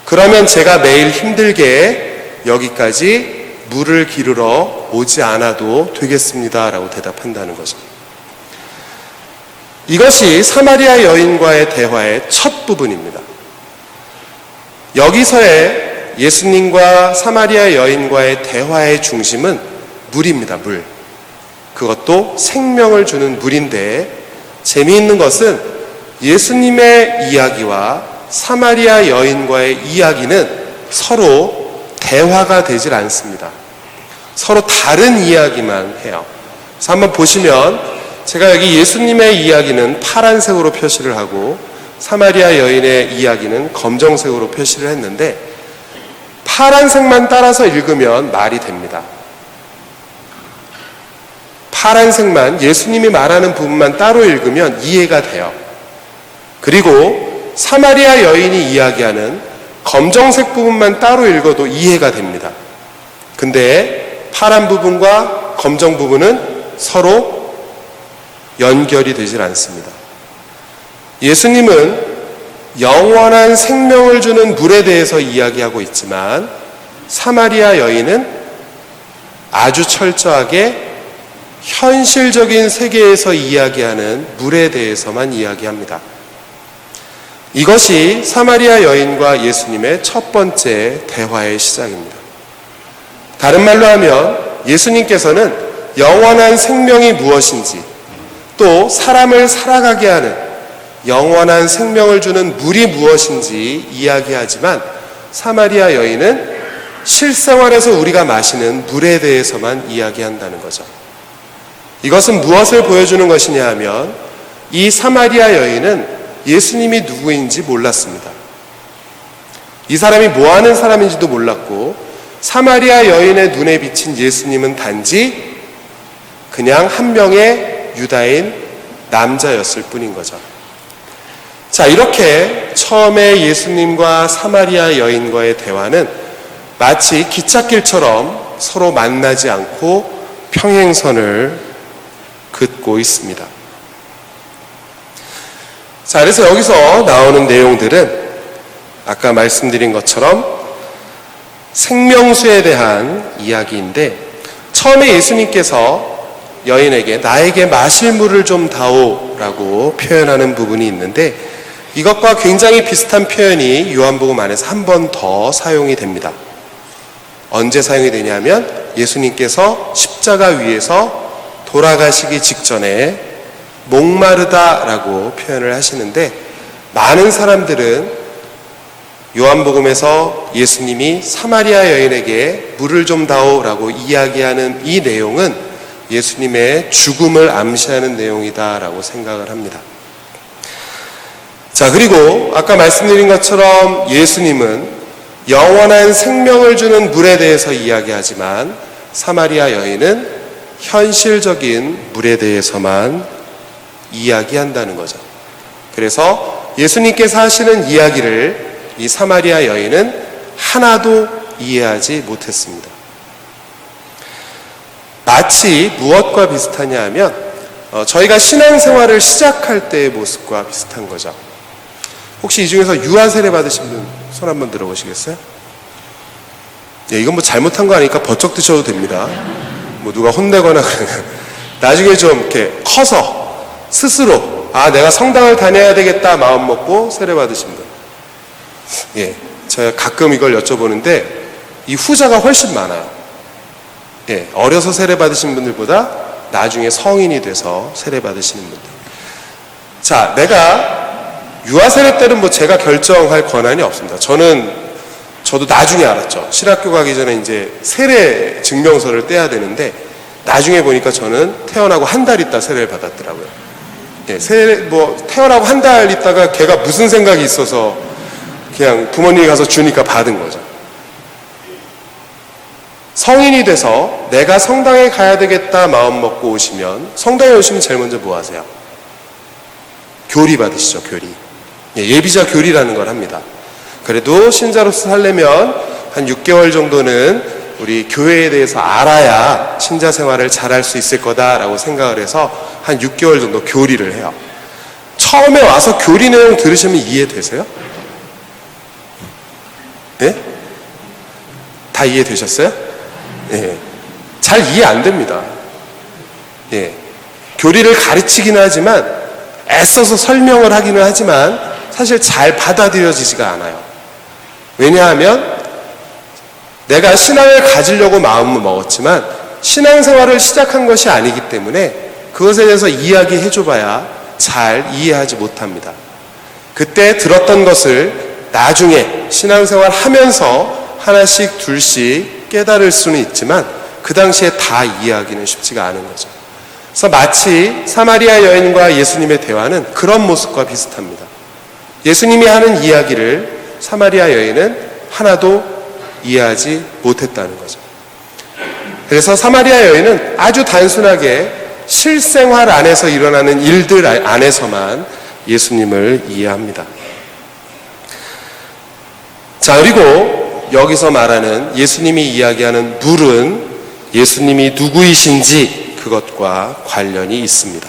그러면 제가 매일 힘들게 여기까지 물을 기르러 오지 않아도 되겠습니다 라고 대답한다는 거죠. 이것이 사마리아 여인과의 대화의 첫 부분입니다. 여기서의 예수님과 사마리아 여인과의 대화의 중심은 물입니다. 물. 그것도 생명을 주는 물인데, 재미있는 것은 예수님의 이야기와 사마리아 여인과의 이야기는 서로 대화가 되질 않습니다. 서로 다른 이야기만 해요. 그래서 한번 보시면 제가 여기 예수님의 이야기는 파란색으로 표시를 하고 사마리아 여인의 이야기는 검정색으로 표시를 했는데, 파란색만 따라서 읽으면 말이 됩니다. 파란색만, 예수님이 말하는 부분만 따로 읽으면 이해가 돼요. 그리고 사마리아 여인이 이야기하는 검정색 부분만 따로 읽어도 이해가 됩니다. 근데 파란 부분과 검정 부분은 서로 연결이 되질 않습니다. 예수님은 영원한 생명을 주는 물에 대해서 이야기하고 있지만 사마리아 여인은 아주 철저하게 현실적인 세계에서 이야기하는 물에 대해서만 이야기합니다. 이것이 사마리아 여인과 예수님의 첫 번째 대화의 시작입니다. 다른 말로 하면 예수님께서는 영원한 생명이 무엇인지, 또 사람을 살아가게 하는 영원한 생명을 주는 물이 무엇인지 이야기하지만 사마리아 여인은 실생활에서 우리가 마시는 물에 대해서만 이야기한다는 거죠. 이것은 무엇을 보여주는 것이냐 하면 이 사마리아 여인은 예수님이 누구인지 몰랐습니다. 이 사람이 뭐 하는 사람인지도 몰랐고 사마리아 여인의 눈에 비친 예수님은 단지 그냥 한 명의 유다인 남자였을 뿐인 거죠. 자, 이렇게 처음에 예수님과 사마리아 여인과의 대화는 마치 기찻길처럼 서로 만나지 않고 평행선을 긋고 있습니다. 자, 그래서 여기서 나오는 내용들은 아까 말씀드린 것처럼 생명수에 대한 이야기인데, 처음에 예수님께서 여인에게 나에게 마실 물을 좀 다오라고 표현하는 부분이 있는데, 이것과 굉장히 비슷한 표현이 요한복음 안에서 한 번 더 사용이 됩니다. 언제 사용이 되냐면 예수님께서 십자가 위에서 돌아가시기 직전에 목마르다라고 표현을 하시는데, 많은 사람들은 요한복음에서 예수님이 사마리아 여인에게 물을 좀 다오라고 이야기하는 이 내용은 예수님의 죽음을 암시하는 내용이다라고 생각을 합니다. 자, 그리고 아까 말씀드린 것처럼 예수님은 영원한 생명을 주는 물에 대해서 이야기하지만 사마리아 여인은 현실적인 물에 대해서만 이야기한다는 거죠. 그래서 예수님께서 하시는 이야기를 이 사마리아 여인은 하나도 이해하지 못했습니다. 마치 무엇과 비슷하냐 하면 저희가 신앙생활을 시작할 때의 모습과 비슷한 거죠. 혹시 이 중에서 유아 세례 받으신 분 손 한번 들어보시겠어요? 예, 이건 뭐 잘못한 거 아니니까 버쩍 드셔도 됩니다. 뭐 누가 혼내거나 그러면 나중에 좀 이렇게 커서 스스로 내가 성당을 다녀야 되겠다 마음 먹고 세례 받으신 분. 예, 제가 가끔 이걸 여쭤보는데 이 후자가 훨씬 많아요. 예, 어려서 세례 받으신 분들보다 나중에 성인이 돼서 세례 받으시는 분들. 자, 내가 유아 세례 때는 뭐 제가 결정할 권한이 없습니다. 저도 나중에 알았죠. 신학교 가기 전에 이제 세례 증명서를 떼야 되는데 나중에 보니까 저는 태어나고 한 달 있다 세례를 받았더라고요. 예, 태어나고 한 달 있다가 걔가 무슨 생각이 있어서 그냥 부모님이 가서 주니까 받은 거죠. 성인이 돼서 내가 성당에 가야 되겠다 마음 먹고 오시면, 성당에 오시면 제일 먼저 뭐 하세요? 교리 받으시죠, 교리. 예비자 교리라는 걸 합니다. 그래도 신자로서 살려면 한 6개월 정도는 우리 교회에 대해서 알아야 신자 생활을 잘할 수 있을 거다라고 생각을 해서 한 6개월 정도 교리를 해요. 처음에 와서 교리 내용 들으시면 이해되세요? 네? 다 이해되셨어요? 예. 잘 이해 안 됩니다. 예. 교리를 가르치기는 하지만, 애써서 설명을 하기는 하지만 사실 잘 받아들여지지가 않아요. 왜냐하면 내가 신앙을 가지려고 마음을 먹었지만 신앙생활을 시작한 것이 아니기 때문에 그것에 대해서 이야기해줘봐야 잘 이해하지 못합니다. 그때 들었던 것을 나중에 신앙생활 하면서 하나씩 둘씩 깨달을 수는 있지만 그 당시에 다 이해하기는 쉽지가 않은 거죠. 그래서 마치 사마리아 여인과 예수님의 대화는 그런 모습과 비슷합니다. 예수님이 하는 이야기를 사마리아 여인은 하나도 이해하지 못했다는 거죠. 그래서 사마리아 여인은 아주 단순하게 실생활 안에서 일어나는 일들 안에서만 예수님을 이해합니다. 자, 그리고 여기서 말하는 예수님이 이야기하는 물은 예수님이 누구이신지 그것과 관련이 있습니다.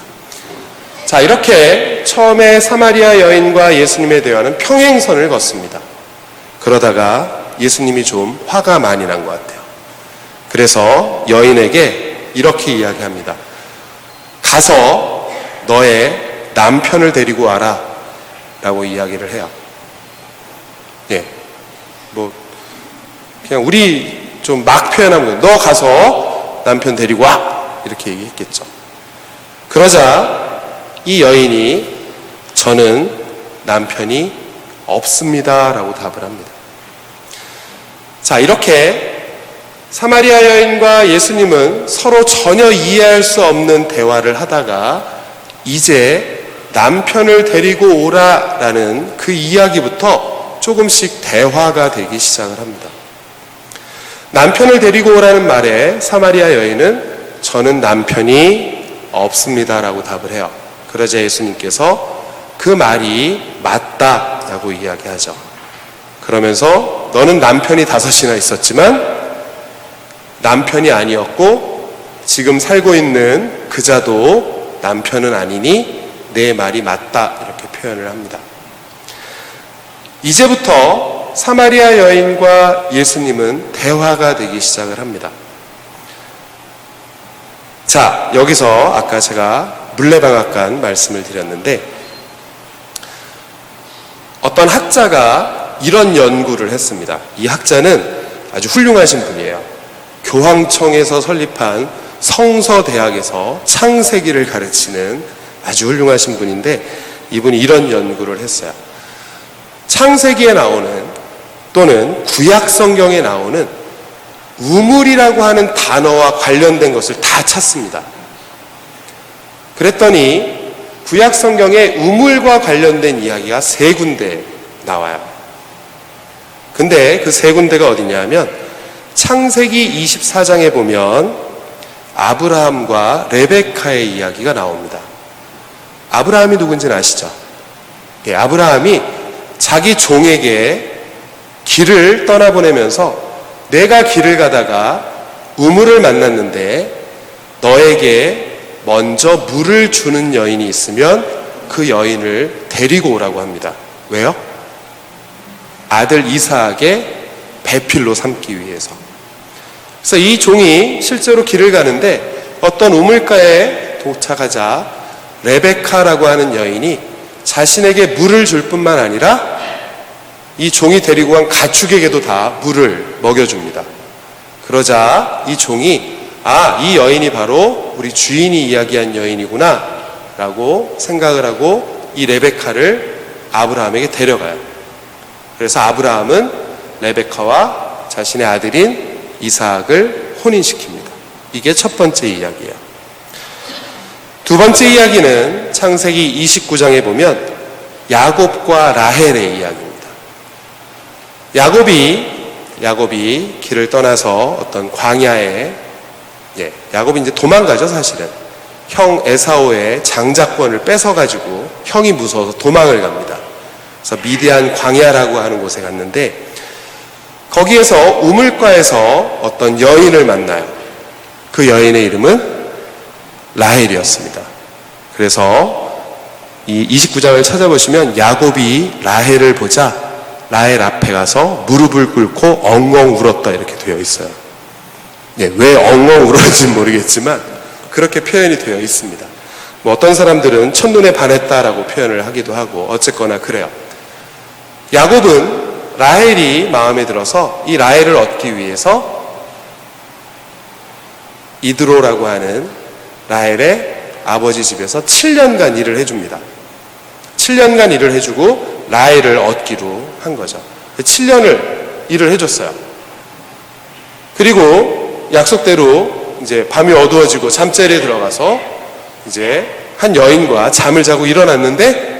자, 이렇게 처음에 사마리아 여인과 예수님의 대화는 평행선을 걷습니다. 그러다가 예수님이 좀 화가 많이 난 것 같아요. 그래서 여인에게 이렇게 이야기합니다. 가서 너의 남편을 데리고 와라 라고 이야기를 해요. 예, 뭐 그냥 우리 좀 막 표현하면 너 가서 남편 데리고 와 이렇게 얘기했겠죠. 그러자 이 여인이 저는 남편이 없습니다 라고 답을 합니다. 자, 이렇게 사마리아 여인과 예수님은 서로 전혀 이해할 수 없는 대화를 하다가 이제 남편을 데리고 오라라는 그 이야기부터 조금씩 대화가 되기 시작을 합니다. 남편을 데리고 오라는 말에 사마리아 여인은 저는 남편이 없습니다라고 답을 해요. 그러자 예수님께서 그 말이 맞다라고 이야기하죠. 그러면서 너는 남편이 5이나 있었지만 남편이 아니었고 지금 살고 있는 그자도 남편은 아니니 내 말이 맞다 이렇게 표현을 합니다. 이제부터 사마리아 여인과 예수님은 대화가 되기 시작을 합니다. 자, 여기서 아까 제가 물레방앗간 말씀을 드렸는데 어떤 학자가 이런 연구를 했습니다. 이 학자는 아주 훌륭하신 분이에요. 교황청에서 설립한 성서대학에서 창세기를 가르치는 아주 훌륭하신 분인데 이분이 이런 연구를 했어요. 창세기에 나오는 또는 구약 성경에 나오는 우물이라고 하는 단어와 관련된 것을 다 찾습니다. 그랬더니 구약 성경에 우물과 관련된 이야기가 3군데 나와요. 근데 그 3군데가 어디냐면 창세기 24장에 보면 아브라함과 레베카의 이야기가 나옵니다. 아브라함이 누군지는 아시죠? 예, 아브라함이 자기 종에게 길을 떠나보내면서 내가 길을 가다가 우물을 만났는데 너에게 먼저 물을 주는 여인이 있으면 그 여인을 데리고 오라고 합니다. 왜요? 아들 이삭의 배필로 삼기 위해서. 그래서 이 종이 실제로 길을 가는데 어떤 우물가에 도착하자 레베카라고 하는 여인이 자신에게 물을 줄 뿐만 아니라 이 종이 데리고 간 가축에게도 다 물을 먹여줍니다. 그러자 이 종이 이 여인이 바로 우리 주인이 이야기한 여인이구나 라고 생각을 하고 이 레베카를 아브라함에게 데려가요. 그래서 아브라함은 레베카와 자신의 아들인 이삭을 혼인시킵니다. 이게 첫 번째 이야기예요. 두 번째 이야기는 창세기 29장에 보면 야곱과 라헬의 이야기입니다. 야곱이 길을 떠나서 어떤 광야에 야곱이 이제 도망가죠, 사실은. 형 에사오의 장자권을 뺏어가지고 형이 무서워서 도망을 갑니다. 그래서 미디안 광야라고 하는 곳에 갔는데 거기에서 우물가에서 어떤 여인을 만나요. 그 여인의 이름은 라헬이었습니다. 그래서 이 29장을 찾아보시면 야곱이 라헬을 보자 라헬 앞에 가서 무릎을 꿇고 엉엉 울었다 이렇게 되어 있어요. 왜 엉엉 울었는지는 모르겠지만 그렇게 표현이 되어 있습니다. 뭐 어떤 사람들은 첫눈에 반했다라고 표현을 하기도 하고 어쨌거나 그래요. 야곱은 라헬이 마음에 들어서 이 라헬을 얻기 위해서 이드로라고 하는 라헬의 아버지 집에서 7년간 일을 해줍니다. 7년간 일을 해주고 라헬을 얻기로 한 거죠. 7년을 일을 해줬어요. 그리고 약속대로 이제 밤이 어두워지고 잠자리에 들어가서 이제 한 여인과 잠을 자고 일어났는데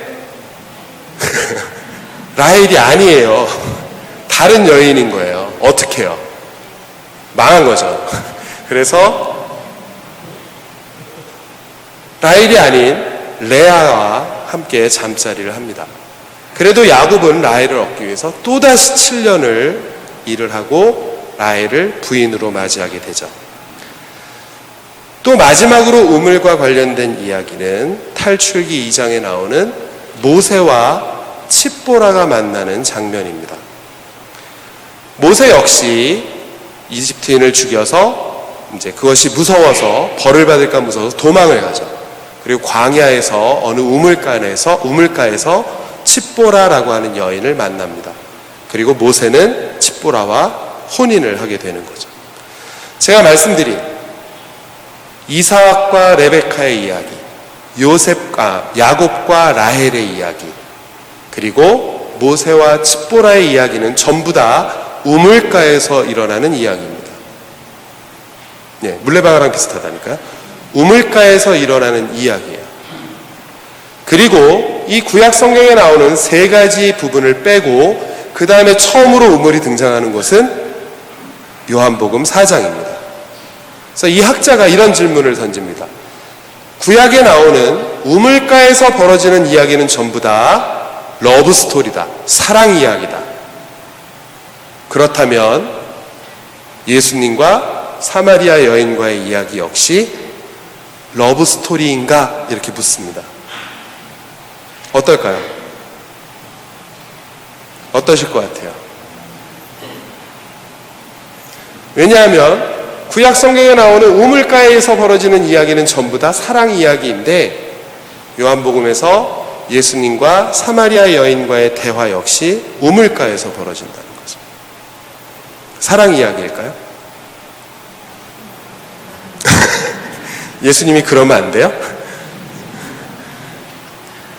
라헬이 아니에요. 다른 여인인 거예요. 어떻게 해요? 망한 거죠. 그래서 라헬이 아닌 레아와 함께 잠자리를 합니다. 그래도 야곱은 라헬을 얻기 위해서 또다시 7년을 일을 하고 라헬을 부인으로 맞이하게 되죠. 또 마지막으로 우물과 관련된 이야기는 탈출기 2장에 나오는 모세와 칩보라가 만나는 장면입니다. 모세 역시 이집트인을 죽여서 이제 그것이 무서워서 벌을 받을까 무서워서 도망을 가죠. 그리고 광야에서 어느 우물가에서 칩보라라고 하는 여인을 만납니다. 그리고 모세는 칩보라와 혼인을 하게 되는 거죠. 제가 말씀드린 이삭과 레베카의 이야기, 야곱과 라헬의 이야기, 그리고 모세와 칩보라의 이야기는 전부 다 우물가에서 일어나는 이야기입니다. 네, 물레방아랑 비슷하다니까요. 우물가에서 일어나는 이야기예요. 그리고 이 구약 성경에 나오는 세 가지 부분을 빼고 그 다음에 처음으로 우물이 등장하는 것은 요한복음 4장입니다. 그래서 이 학자가 이런 질문을 던집니다. 구약에 나오는 우물가에서 벌어지는 이야기는 전부 다 러브스토리다, 사랑 이야기다. 그렇다면 예수님과 사마리아 여인과의 이야기 역시 러브스토리인가? 이렇게 묻습니다. 어떨까요? 어떠실 것 같아요? 왜냐하면 구약 성경에 나오는 우물가에서 벌어지는 이야기는 전부 다 사랑 이야기인데 요한복음에서 예수님과 사마리아 여인과의 대화 역시 우물가에서 벌어진다는 거죠. 사랑 이야기일까요? 예수님이 그러면 안 돼요?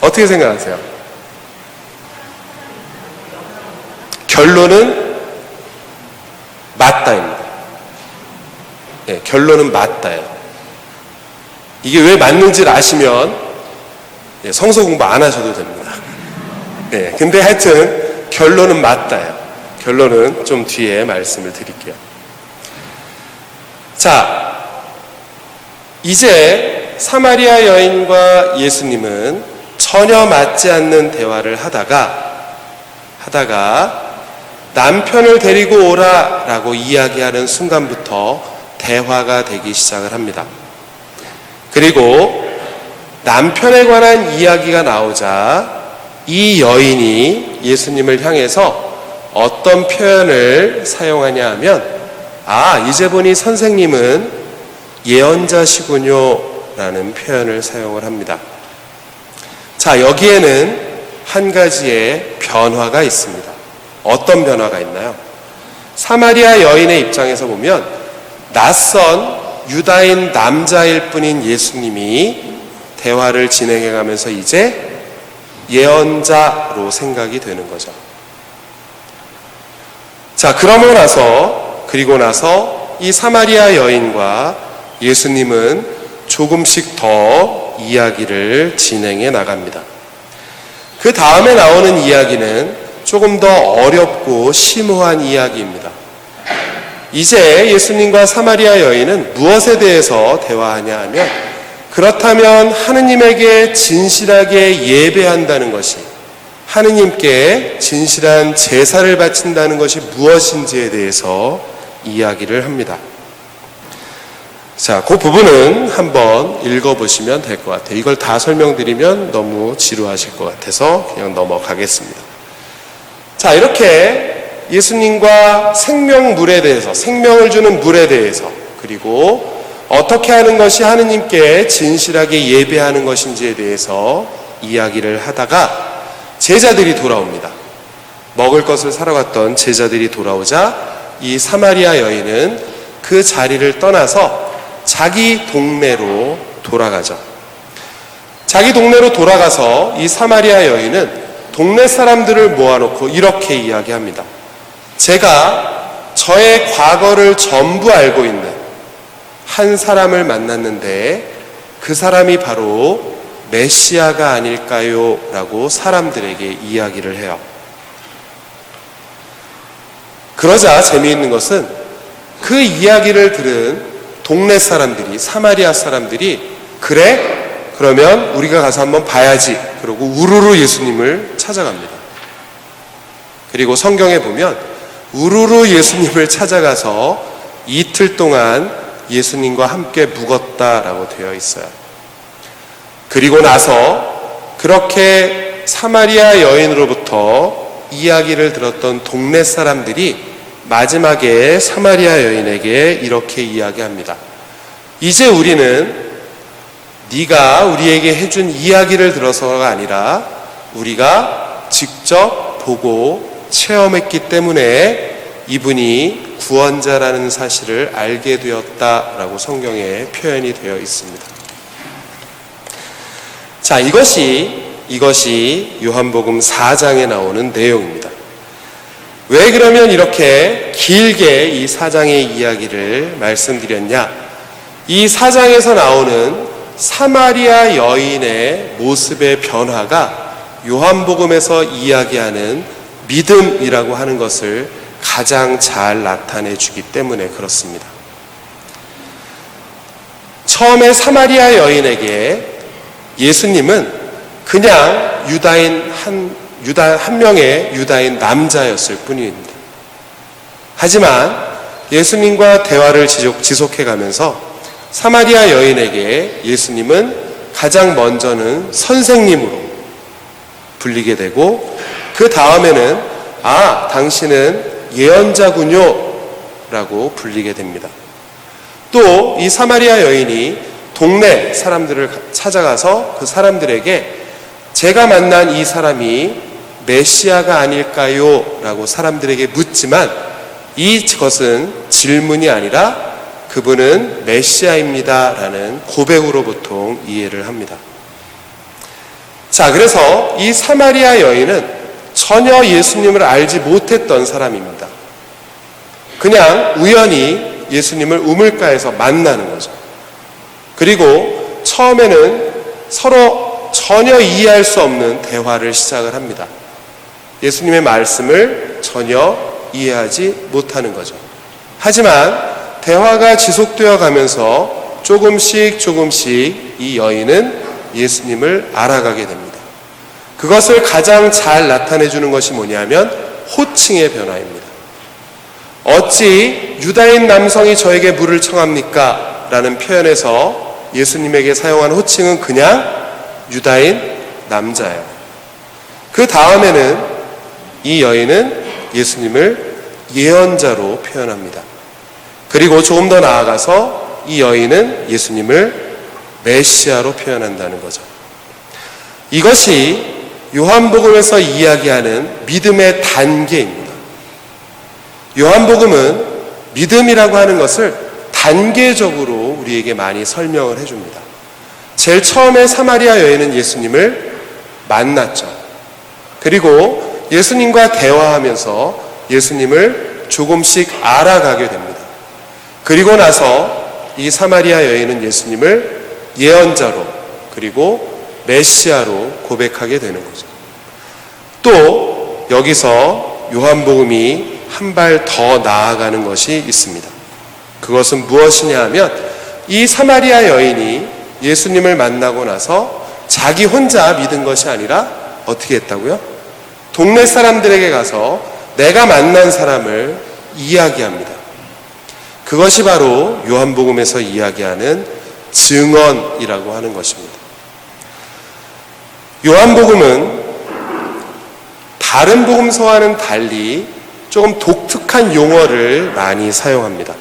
어떻게 생각하세요? 결론은 맞다입니다. 네, 결론은 맞다예요. 이게 왜 맞는지를 아시면 성서 공부 안 하셔도 됩니다. 네, 근데 하여튼 결론은 맞다예요. 결론은 좀 뒤에 말씀을 드릴게요. 자, 이제 사마리아 여인과 예수님은 전혀 맞지 않는 대화를 하다가 남편을 데리고 오라라고 이야기하는 순간부터 대화가 되기 시작을 합니다. 그리고 남편에 관한 이야기가 나오자 이 여인이 예수님을 향해서 어떤 표현을 사용하냐 하면 이제 보니 선생님은 예언자시군요 라는 표현을 사용을 합니다. 자, 여기에는 한 가지의 변화가 있습니다. 어떤 변화가 있나요? 사마리아 여인의 입장에서 보면 낯선 유다인 남자일 뿐인 예수님이 대화를 진행해가면서 이제 예언자로 생각이 되는 거죠. 자, 그리고 나서 이 사마리아 여인과 예수님은 조금씩 더 이야기를 진행해 나갑니다. 그 다음에 나오는 이야기는 조금 더 어렵고 심오한 이야기입니다. 이제 예수님과 사마리아 여인은 무엇에 대해서 대화하냐 하면 그렇다면 하느님에게 진실하게 예배한다는 것이, 하느님께 진실한 제사를 바친다는 것이 무엇인지에 대해서 이야기를 합니다. 자, 그 부분은 한번 읽어보시면 될 것 같아요. 이걸 다 설명드리면 너무 지루하실 것 같아서 그냥 넘어가겠습니다. 자, 이렇게 예수님과 생명물에 대해서, 생명을 주는 물에 대해서, 그리고 어떻게 하는 것이 하느님께 진실하게 예배하는 것인지에 대해서 이야기를 하다가 제자들이 돌아옵니다. 먹을 것을 사러 갔던 제자들이 돌아오자 이 사마리아 여인은 그 자리를 떠나서 자기 동네로 돌아가죠. 자기 동네로 돌아가서 이 사마리아 여인은 동네 사람들을 모아놓고 이렇게 이야기합니다. 제가 저의 과거를 전부 알고 있는 한 사람을 만났는데 그 사람이 바로 메시아가 아닐까요? 라고 사람들에게 이야기를 해요. 그러자 재미있는 것은 그 이야기를 들은 동네 사람들이, 사마리아 사람들이 그래? 그러면 우리가 가서 한번 봐야지. 그러고 우르르 예수님을 찾아갑니다. 그리고 성경에 보면 우르르 예수님을 찾아가서 이틀 동안 예수님과 함께 묵었다라고 되어 있어요. 그리고 나서 그렇게 사마리아 여인으로부터 이야기를 들었던 동네 사람들이 마지막에 사마리아 여인에게 이렇게 이야기합니다. 이제 우리는 네가 우리에게 해준 이야기를 들어서가 아니라 우리가 직접 보고 체험했기 때문에 이분이 구원자라는 사실을 알게 되었다라고 성경에 표현이 되어 있습니다. 자, 이것이 요한복음 4장에 나오는 내용입니다. 왜 그러면 이렇게 길게 이 4장의 이야기를 말씀드렸냐? 이 4장에서 나오는 사마리아 여인의 모습의 변화가 요한복음에서 이야기하는 믿음이라고 하는 것을 가장 잘 나타내 주기 때문에 그렇습니다. 처음에 사마리아 여인에게 예수님은 그냥 한 명의 유다인 남자였을 뿐입니다. 하지만 예수님과 대화를 지속해 가면서 사마리아 여인에게 예수님은 가장 먼저는 선생님으로 불리게 되고, 그 다음에는 당신은 예언자군요 라고 불리게 됩니다. 또 이 사마리아 여인이 동네 사람들을 찾아가서 그 사람들에게 제가 만난 이 사람이 메시아가 아닐까요? 라고 사람들에게 묻지만 이것은 질문이 아니라 그분은 메시아입니다 라는 고백으로 보통 이해를 합니다. 자, 그래서 이 사마리아 여인은 전혀 예수님을 알지 못했던 사람입니다. 그냥 우연히 예수님을 우물가에서 만나는 거죠. 그리고 처음에는 서로 전혀 이해할 수 없는 대화를 시작을 합니다. 예수님의 말씀을 전혀 이해하지 못하는 거죠. 하지만 대화가 지속되어 가면서 조금씩 이 여인은 예수님을 알아가게 됩니다. 그것을 가장 잘 나타내 주는 것이 뭐냐면 호칭의 변화입니다. 어찌 유다인 남성이 저에게 물을 청합니까? 라는 표현에서 예수님에게 사용한 호칭은 그냥 유다인 남자예요. 그 다음에는 이 여인은 예수님을 예언자로 표현합니다. 그리고 조금 더 나아가서 이 여인은 예수님을 메시아로 표현한다는 거죠. 이것이 요한복음에서 이야기하는 믿음의 단계입니다. 요한복음은 믿음이라고 하는 것을 단계적으로 우리에게 많이 설명을 해줍니다. 제일 처음에 사마리아 여인은 예수님을 만났죠. 그리고 예수님과 대화하면서 예수님을 조금씩 알아가게 됩니다. 그리고 나서 이 사마리아 여인은 예수님을 예언자로 그리고 메시아로 고백하게 되는 거죠. 또 여기서 요한복음이 한 발 더 나아가는 것이 있습니다. 그것은 무엇이냐 하면 이 사마리아 여인이 예수님을 만나고 나서 자기 혼자 믿은 것이 아니라 어떻게 했다고요? 동네 사람들에게 가서 내가 만난 사람을 이야기합니다. 그것이 바로 요한복음에서 이야기하는 증언이라고 하는 것입니다. 요한복음은 다른 복음서와는 달리 조금 독특한 용어를 많이 사용합니다.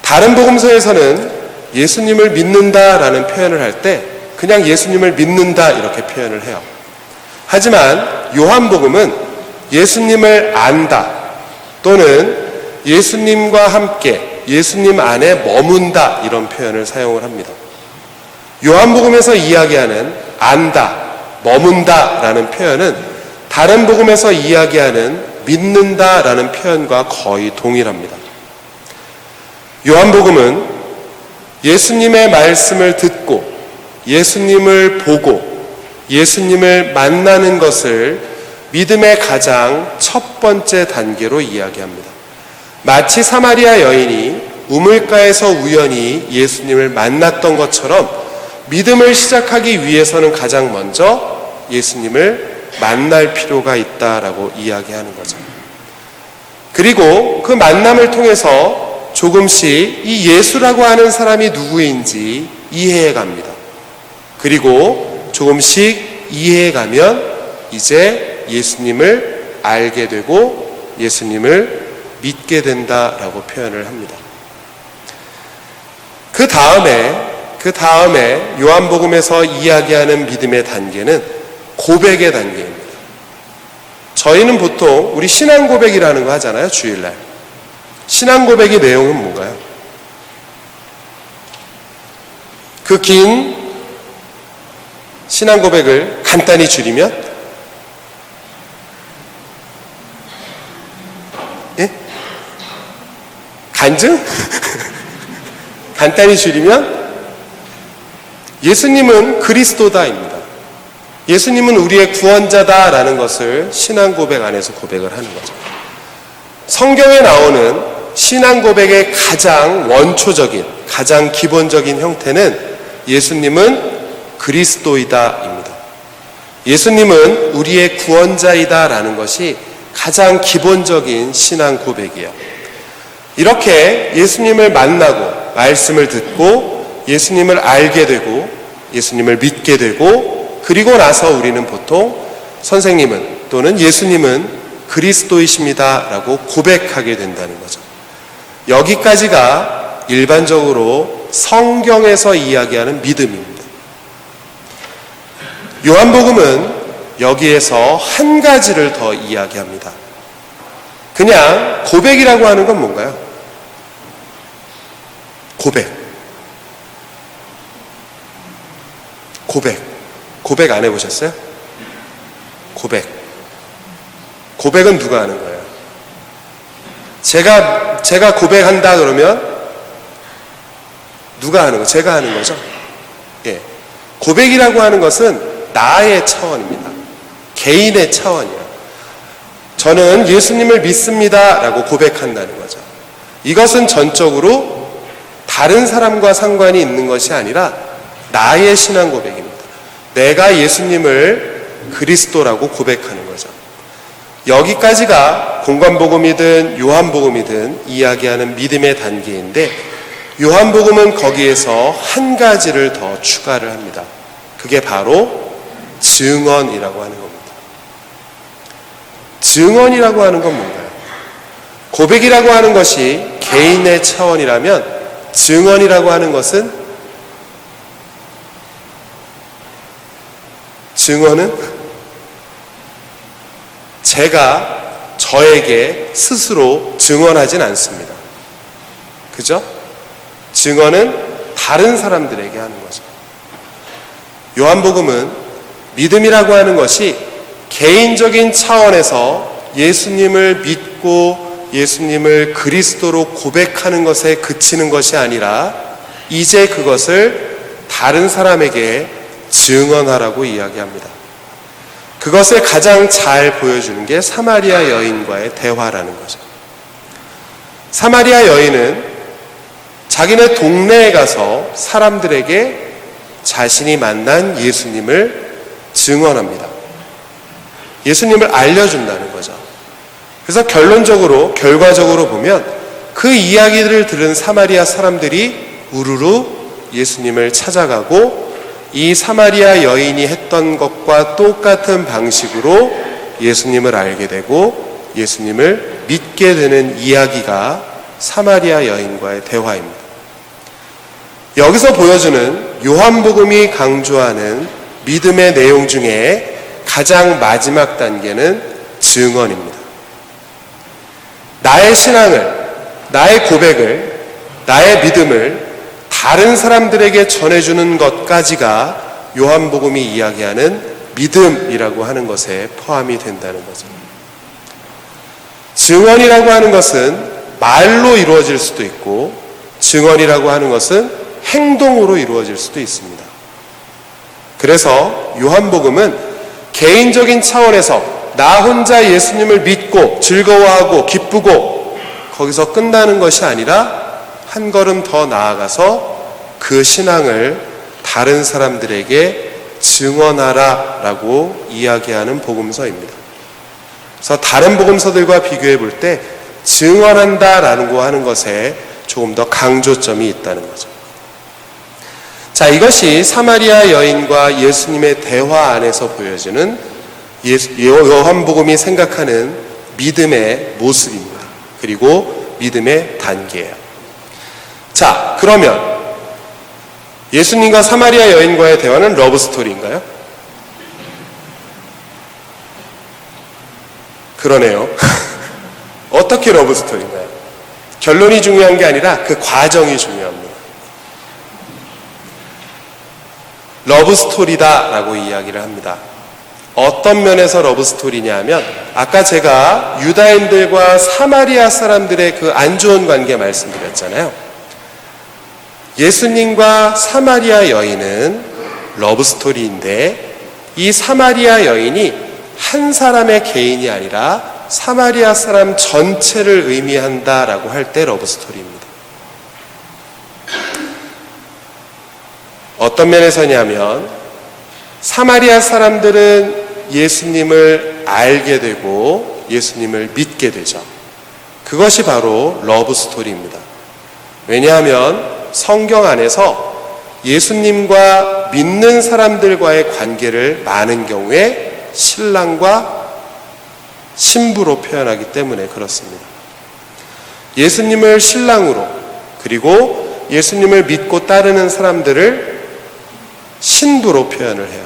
다른 복음서에서는 예수님을 믿는다라는 표현을 할 때 그냥 예수님을 믿는다 이렇게 표현을 해요. 하지만 요한복음은 예수님을 안다 또는 예수님과 함께 예수님 안에 머문다 이런 표현을 사용을 합니다. 요한복음에서 이야기하는 안다, 머문다라는 표현은 다른 복음에서 이야기하는 믿는다라는 표현과 거의 동일합니다. 요한복음은 예수님의 말씀을 듣고 예수님을 보고 예수님을 만나는 것을 믿음의 가장 첫 번째 단계로 이야기합니다. 마치 사마리아 여인이 우물가에서 우연히 예수님을 만났던 것처럼 믿음을 시작하기 위해서는 가장 먼저 예수님을 만날 필요가 있다라고 이야기하는 거죠. 그리고 그 만남을 통해서 조금씩 이 예수라고 하는 사람이 누구인지 이해해 갑니다. 그리고 조금씩 이해해가면 이제 예수님을 알게 되고 예수님을 믿게 된다라고 표현을 합니다. 그 다음에 요한복음에서 이야기하는 믿음의 단계는 고백의 단계입니다. 저희는 보통 우리 신앙 고백이라는 거 하잖아요. 주일날. 신앙 고백의 내용은 뭔가요? 그 긴 신앙 고백을 간단히 줄이면 예? 간증? 간단히 줄이면 예수님은 그리스도다입니다. 예수님은 우리의 구원자다라는 것을 신앙 고백 안에서 고백을 하는 거죠. 성경에 나오는 신앙 고백의 가장 원초적인, 가장 기본적인 형태는 예수님은 그리스도이다입니다. 예수님은 우리의 구원자이다라는 것이 가장 기본적인 신앙 고백이에요. 이렇게 예수님을 만나고 말씀을 듣고 예수님을 알게 되고 예수님을 믿게 되고 그리고 나서 우리는 보통 선생님은 또는 예수님은 그리스도이십니다라고 고백하게 된다는 거죠. 여기까지가 일반적으로 성경에서 이야기하는 믿음입니다. 요한복음은 여기에서 한 가지를 더 이야기합니다. 그냥 고백이라고 하는 건 뭔가요? 고백 안 해보셨어요? 고백은 누가 하는 거예요? 제가 고백한다 그러면 누가 하는 거예요? 제가 하는 거죠? 예. 고백이라고 하는 것은 나의 차원입니다. 개인의 차원이에요. 저는 예수님을 믿습니다 라고 고백한다는 거죠. 이것은 전적으로 다른 사람과 상관이 있는 것이 아니라 나의 신앙 고백입니다. 내가 예수님을 그리스도라고 고백하는 거죠. 여기까지가 공관복음이든 요한복음이든 이야기하는 믿음의 단계인데 요한복음은 거기에서 한 가지를 더 추가를 합니다. 그게 바로 증언이라고 하는 겁니다. 증언이라고 하는 건 뭔가요? 고백이라고 하는 것이 개인의 차원이라면 증언이라고 하는 것은 증언은 제가 저에게 스스로 증언하진 않습니다. 그죠? 증언은 다른 사람들에게 하는 거죠. 요한복음은 믿음이라고 하는 것이 개인적인 차원에서 예수님을 믿고 예수님을 그리스도로 고백하는 것에 그치는 것이 아니라 이제 그것을 다른 사람에게 증언하라고 이야기합니다. 그것을 가장 잘 보여주는 게 사마리아 여인과의 대화라는 거죠. 사마리아 여인은 자기네 동네에 가서 사람들에게 자신이 만난 예수님을 증언합니다. 예수님을 알려준다는 거죠. 그래서 결과적으로 보면 그 이야기들을 들은 사마리아 사람들이 우르르 예수님을 찾아가고 이 사마리아 여인이 했던 것과 똑같은 방식으로 예수님을 알게 되고 예수님을 믿게 되는 이야기가 사마리아 여인과의 대화입니다. 여기서 보여주는 요한복음이 강조하는 믿음의 내용 중에 가장 마지막 단계는 증언입니다. 나의 신앙을, 나의 고백을, 나의 믿음을 다른 사람들에게 전해주는 것까지가 요한복음이 이야기하는 믿음이라고 하는 것에 포함이 된다는 거죠. 증언이라고 하는 것은 말로 이루어질 수도 있고 증언이라고 하는 것은 행동으로 이루어질 수도 있습니다. 그래서 요한복음은 개인적인 차원에서 나 혼자 예수님을 믿고 즐거워하고 기쁘고 거기서 끝나는 것이 아니라 한 걸음 더 나아가서 그 신앙을 다른 사람들에게 증언하라라고 이야기하는 복음서입니다. 그래서 다른 복음서들과 비교해 볼 때 증언한다라는 거 하는 것에 조금 더 강조점이 있다는 거죠. 자, 이것이 사마리아 여인과 예수님의 대화 안에서 보여지는 요한복음이 생각하는 믿음의 모습입니다. 그리고 믿음의 단계예요. 자, 그러면 예수님과 사마리아 여인과의 대화는 러브스토리인가요? 그러네요. 어떻게 러브스토리인가요? 결론이 중요한 게 아니라 그 과정이 중요합니다. 러브스토리다라고 이야기를 합니다. 어떤 면에서 러브스토리냐 하면 아까 제가 유다인들과 사마리아 사람들의 그 안 좋은 관계 말씀드렸잖아요. 예수님과 사마리아 여인은 러브스토리인데 이 사마리아 여인이 한 사람의 개인이 아니라 사마리아 사람 전체를 의미한다라고 할 때 러브스토리입니다. 어떤 면에서냐면 사마리아 사람들은 예수님을 알게 되고 예수님을 믿게 되죠. 그것이 바로 러브스토리입니다. 왜냐하면 성경 안에서 예수님과 믿는 사람들과의 관계를 많은 경우에 신랑과 신부로 표현하기 때문에 그렇습니다. 예수님을 신랑으로 그리고 예수님을 믿고 따르는 사람들을 신부로 표현을 해요.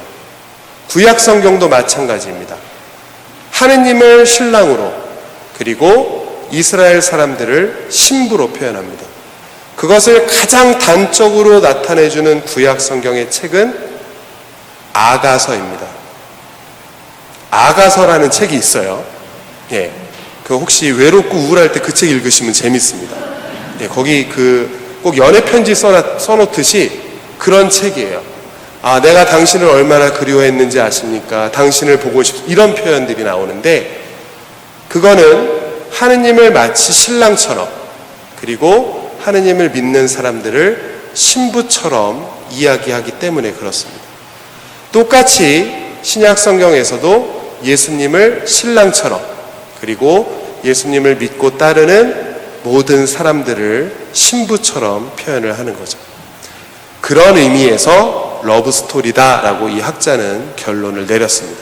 구약 성경도 마찬가지입니다. 하느님을 신랑으로 그리고 이스라엘 사람들을 신부로 표현합니다. 그것을 가장 단적으로 나타내주는 구약 성경의 책은 아가서입니다. 아가서라는 책이 있어요. 예, 그 혹시 외롭고 우울할 때 그 책 읽으시면 재밌습니다. 예, 거기 꼭 연애 편지 써놓듯이 그런 책이에요. 아, 내가 당신을 얼마나 그리워했는지 아십니까? 당신을 보고 이런 표현들이 나오는데 그거는 하느님을 마치 신랑처럼 그리고 하느님을 믿는 사람들을 신부처럼 이야기하기 때문에 그렇습니다. 똑같이 신약 성경에서도 예수님을 신랑처럼 그리고 예수님을 믿고 따르는 모든 사람들을 신부처럼 표현을 하는 거죠. 그런 의미에서 러브스토리다라고 이 학자는 결론을 내렸습니다.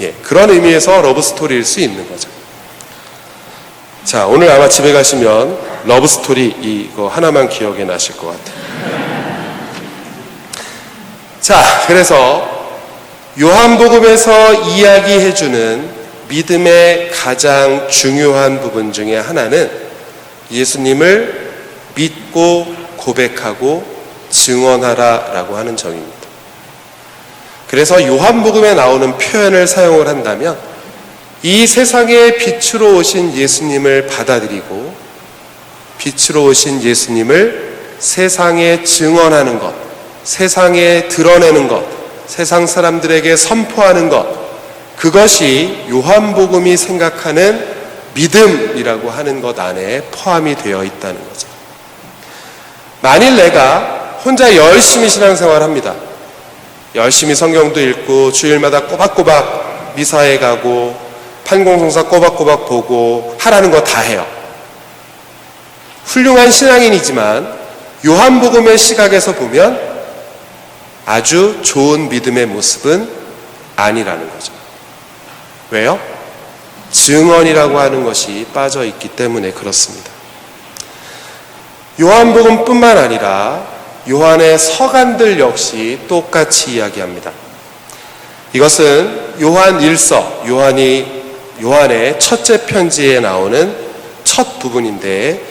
예, 그런 의미에서 러브스토리일 수 있는 거죠. 자, 오늘 아마 집에 가시면 러브스토리 이거 하나만 기억해 나실 것 같아요. 자, 그래서 요한복음에서 이야기해주는 믿음의 가장 중요한 부분 중에 하나는 예수님을 믿고 고백하고 증언하라라고 하는 점입니다. 그래서 요한복음에 나오는 표현을 사용을 한다면 이 세상의 빛으로 오신 예수님을 받아들이고 빛으로 오신 예수님을 세상에 증언하는 것, 세상에 드러내는 것, 세상 사람들에게 선포하는 것, 그것이 요한복음이 생각하는 믿음이라고 하는 것 안에 포함이 되어 있다는 거죠. 만일 내가 혼자 열심히 신앙생활 합니다. 열심히 성경도 읽고 주일마다 꼬박꼬박 미사에 가고 판공성사 꼬박꼬박 보고 하라는 거 다 해요. 훌륭한 신앙인이지만 요한복음의 시각에서 보면 아주 좋은 믿음의 모습은 아니라는 거죠. 왜요? 증언이라고 하는 것이 빠져 있기 때문에 그렇습니다. 요한복음뿐만 아니라 요한의 서간들 역시 똑같이 이야기합니다. 이것은 요한 1서, 요한의 첫째 편지에 나오는 첫 부분인데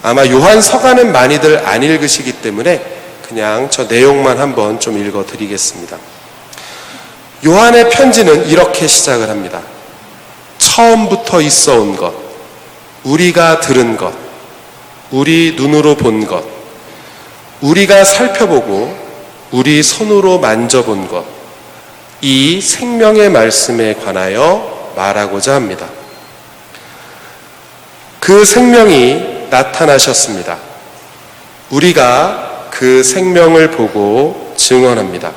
아마 요한 서간은 많이들 안 읽으시기 때문에 그냥 저 내용만 한번 좀 읽어드리겠습니다. 요한의 편지는 이렇게 시작을 합니다. 처음부터 있어 온 것, 우리가 들은 것, 우리 눈으로 본 것, 우리가 살펴보고 우리 손으로 만져본 것, 이 생명의 말씀에 관하여 말하고자 합니다. 그 생명이 나타나셨습니다. 우리가 그 생명을 보고 증언합니다.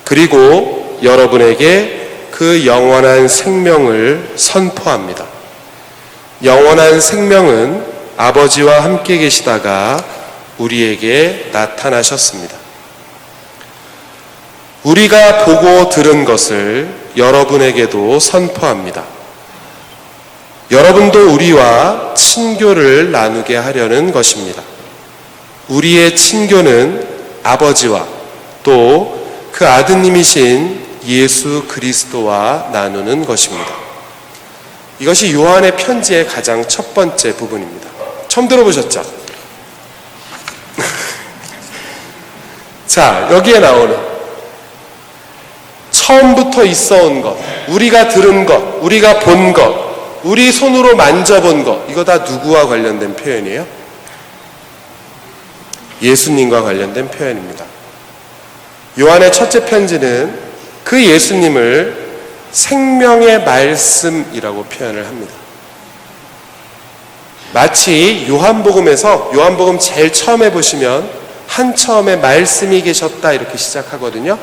그리고 여러분에게 그 영원한 생명을 선포합니다. 영원한 생명은 아버지와 함께 계시다가 우리에게 나타나셨습니다. 우리가 보고 들은 것을 여러분에게도 선포합니다. 여러분도 우리와 친교를 나누게 하려는 것입니다. 우리의 친교는 아버지와 또 그 아드님이신 예수 그리스도와 나누는 것입니다. 이것이 요한의 편지의 가장 첫 번째 부분입니다. 처음 들어보셨죠? 자, 여기에 나오는 처음부터 있어온 것, 우리가 들은 것, 우리가 본 것, 우리 손으로 만져본 것, 이거 다 누구와 관련된 표현이에요? 예수님과 관련된 표현입니다. 요한의 첫째 편지는 그 예수님을 생명의 말씀이라고 표현을 합니다. 마치 요한복음에서 요한복음 제일 처음에 보시면 한 처음에 말씀이 계셨다 이렇게 시작하거든요.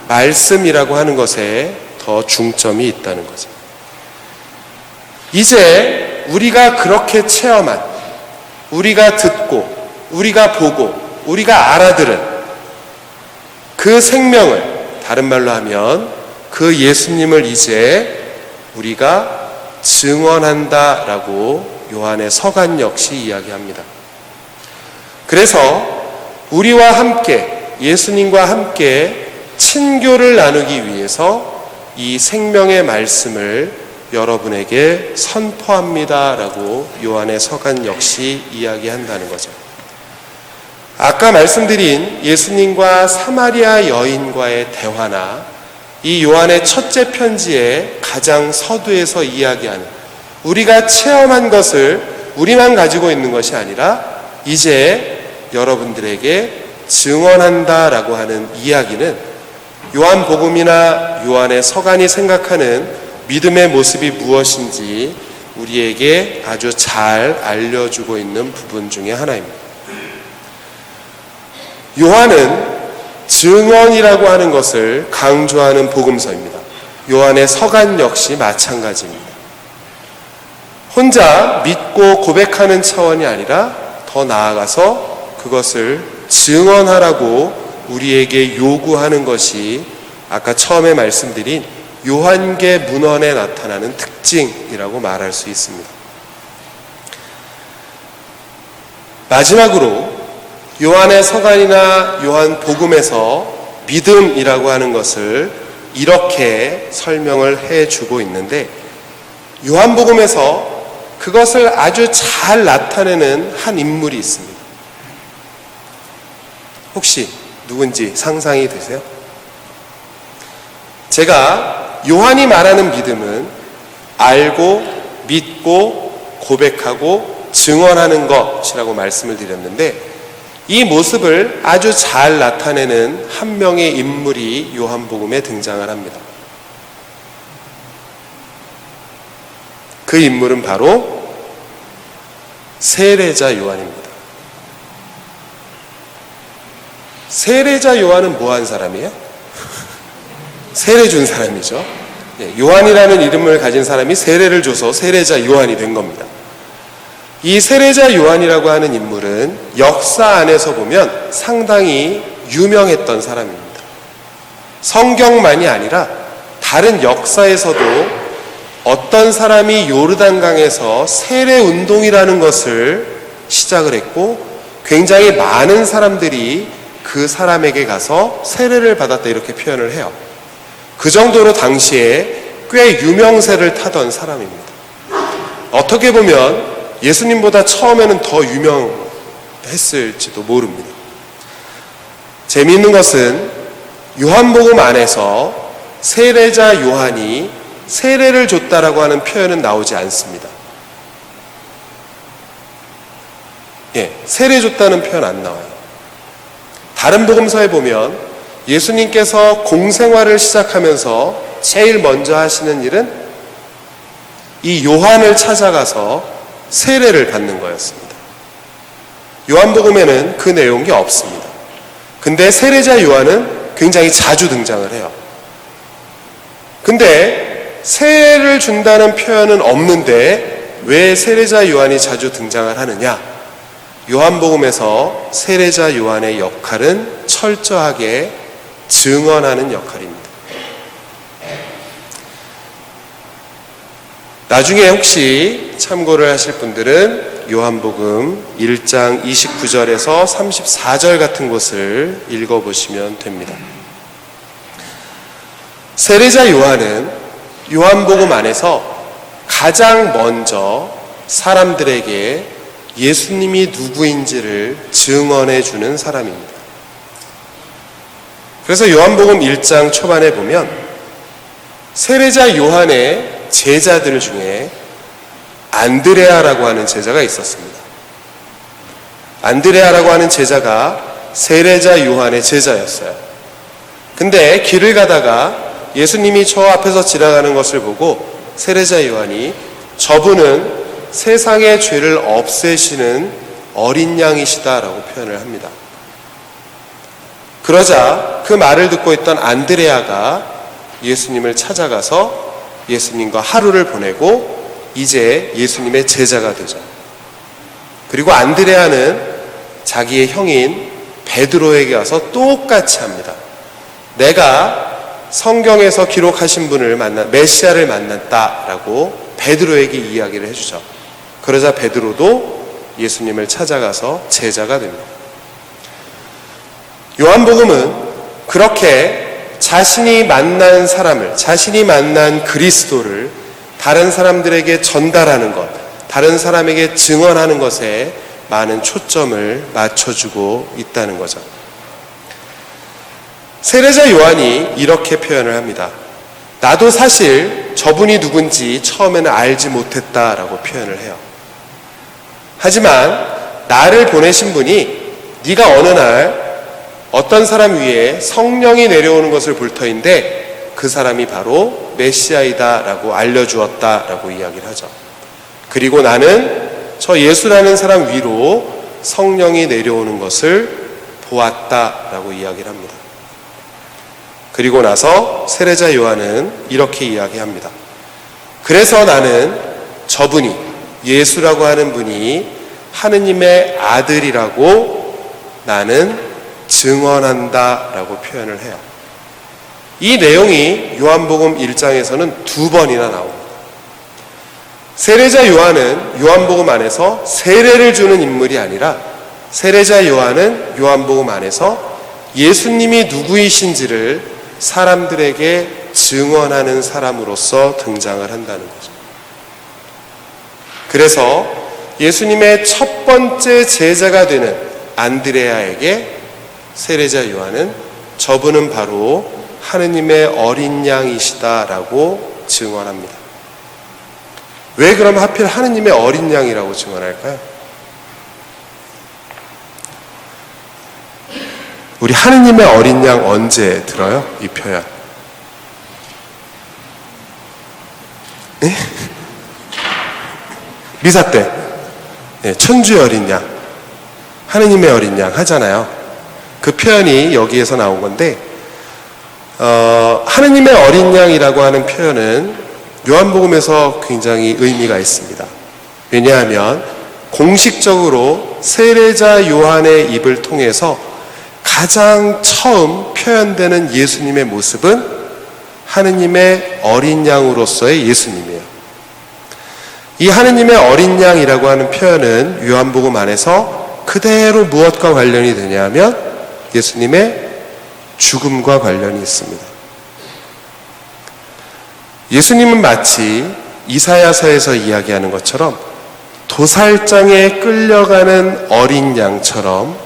말씀이라고 하는 것에 더 중점이 있다는 거죠. 이제 우리가 그렇게 체험한, 우리가 듣고, 우리가 보고, 우리가 알아들은 그 생명을, 다른 말로 하면 그 예수님을 이제 우리가 증언한다라고 요한의 서간 역시 이야기합니다. 그래서 우리와 함께, 예수님과 함께 친교를 나누기 위해서 이 생명의 말씀을 여러분에게 선포합니다라고 요한의 서간 역시 이야기한다는 거죠. 아까 말씀드린 예수님과 사마리아 여인과의 대화나 이 요한의 첫째 편지에 가장 서두에서 이야기하는 우리가 체험한 것을 우리만 가지고 있는 것이 아니라 이제 여러분들에게 증언한다라고 하는 이야기는 요한복음이나 요한의 서간이 생각하는 믿음의 모습이 무엇인지 우리에게 아주 잘 알려주고 있는 부분 중에 하나입니다. 요한은 증언이라고 하는 것을 강조하는 복음서입니다. 요한의 서간 역시 마찬가지입니다. 혼자 믿고 고백하는 차원이 아니라 더 나아가서 그것을 증언하라고 우리에게 요구하는 것이 아까 처음에 말씀드린 요한계 문헌에 나타나는 특징이라고 말할 수 있습니다. 마지막으로 요한의 서간이나 요한 복음에서 믿음이라고 하는 것을 이렇게 설명을 해주고 있는데 요한복음에서 그것을 아주 잘 나타내는 한 인물이 있습니다. 혹시 누군지 상상이 되세요? 제가 요한이 말하는 믿음은 알고 믿고 고백하고 증언하는 것이라고 말씀을 드렸는데 이 모습을 아주 잘 나타내는 한 명의 인물이 요한복음에 등장을 합니다. 그 인물은 바로 세례자 요한입니다. 세례자 요한은 뭐한 사람이에요? 세례 준 사람이죠. 요한이라는 이름을 가진 사람이 세례를 줘서 세례자 요한이 된 겁니다. 이 세례자 요한이라고 하는 인물은 역사 안에서 보면 상당히 유명했던 사람입니다. 성경만이 아니라 다른 역사에서도 어떤 사람이 요르단강에서 세례 운동이라는 것을 시작을 했고 굉장히 많은 사람들이 그 사람에게 가서 세례를 받았다 이렇게 표현을 해요. 그 정도로 당시에 꽤 유명세를 타던 사람입니다. 어떻게 보면 예수님보다 처음에는 더 유명했을지도 모릅니다. 재미있는 것은 요한복음 안에서 세례자 요한이 세례를 줬다라고 하는 표현은 나오지 않습니다. 세례 줬다는 표현 안 나와요. 다른 복음서에 보면 예수님께서 공생활을 시작하면서 제일 먼저 하시는 일은 이 요한을 찾아가서 세례를 받는 거였습니다. 요한복음에는 그 내용이 없습니다. 근데 세례자 요한은 굉장히 자주 등장을 해요. 근데 세례를 준다는 표현은 없는데 왜 세례자 요한이 자주 등장을 하느냐? 요한복음에서 세례자 요한의 역할은 철저하게 증언하는 역할입니다. 나중에 혹시 참고를 하실 분들은 요한복음 1장 29절에서 34절 같은 곳을 읽어보시면 됩니다. 세례자 요한은 요한복음 안에서 가장 먼저 사람들에게 예수님이 누구인지를 증언해 주는 사람입니다. 그래서 요한복음 1장 초반에 보면 세례자 요한의 제자들 중에 안드레아라고 하는 제자가 있었습니다. 안드레아라고 하는 제자가 세례자 요한의 제자였어요. 근데 길을 가다가 예수님이 저 앞에서 지나가는 것을 보고 세례자 요한이 저분은 세상의 죄를 없애시는 어린 양이시다라고 표현을 합니다. 그러자 그 말을 듣고 있던 안드레아가 예수님을 찾아가서 예수님과 하루를 보내고 이제 예수님의 제자가 되죠. 그리고 안드레아는 자기의 형인 베드로에게 와서 똑같이 합니다. 내가 성경에서 기록하신 분을 메시아를 만났다라고 베드로에게 이야기를 해주죠. 그러자 베드로도 예수님을 찾아가서 제자가 됩니다. 요한복음은 그렇게 자신이 만난 사람을, 자신이 만난 그리스도를 다른 사람들에게 전달하는 것, 다른 사람에게 증언하는 것에 많은 초점을 맞춰주고 있다는 거죠. 세례자 요한이 이렇게 표현을 합니다. 나도 사실 저분이 누군지 처음에는 알지 못했다라고 표현을 해요. 하지만 나를 보내신 분이 네가 어느 날 어떤 사람 위에 성령이 내려오는 것을 볼 터인데 그 사람이 바로 메시아이다라고 알려주었다라고 이야기를 하죠. 그리고 나는 저 예수라는 사람 위로 성령이 내려오는 것을 보았다라고 이야기를 합니다. 그리고 나서 세례자 요한은 이렇게 이야기합니다. 그래서 나는 저분이, 예수라고 하는 분이 하느님의 아들이라고 나는 증언한다라고 표현을 해요. 이 내용이 요한복음 1장에서는 2번이나 나옵니다. 세례자 요한은 요한복음 안에서 세례를 주는 인물이 아니라 세례자 요한은 요한복음 안에서 예수님이 누구이신지를 사람들에게 증언하는 사람으로서 등장을 한다는 거죠. 그래서 예수님의 첫 번째 제자가 되는 안드레아에게 세례자 요한은 저분은 바로 하느님의 어린 양이시다라고 증언합니다. 왜 그럼 하필 하느님의 어린 양이라고 증언할까요? 우리 하느님의 어린 양 언제 들어요? 이 표현. 네? 미사 때. 네, 천주의 어린 양. 하느님의 어린 양 하잖아요. 그 표현이 여기에서 나온 건데, 하느님의 어린 양이라고 하는 표현은 요한복음에서 굉장히 의미가 있습니다. 왜냐하면 공식적으로 세례자 요한의 입을 통해서 가장 처음 표현되는 예수님의 모습은 하느님의 어린 양으로서의 예수님이에요. 이 하느님의 어린 양이라고 하는 표현은 요한복음 안에서 그대로 무엇과 관련이 되냐면 예수님의 죽음과 관련이 있습니다. 예수님은 마치 이사야서에서 이야기하는 것처럼 도살장에 끌려가는 어린 양처럼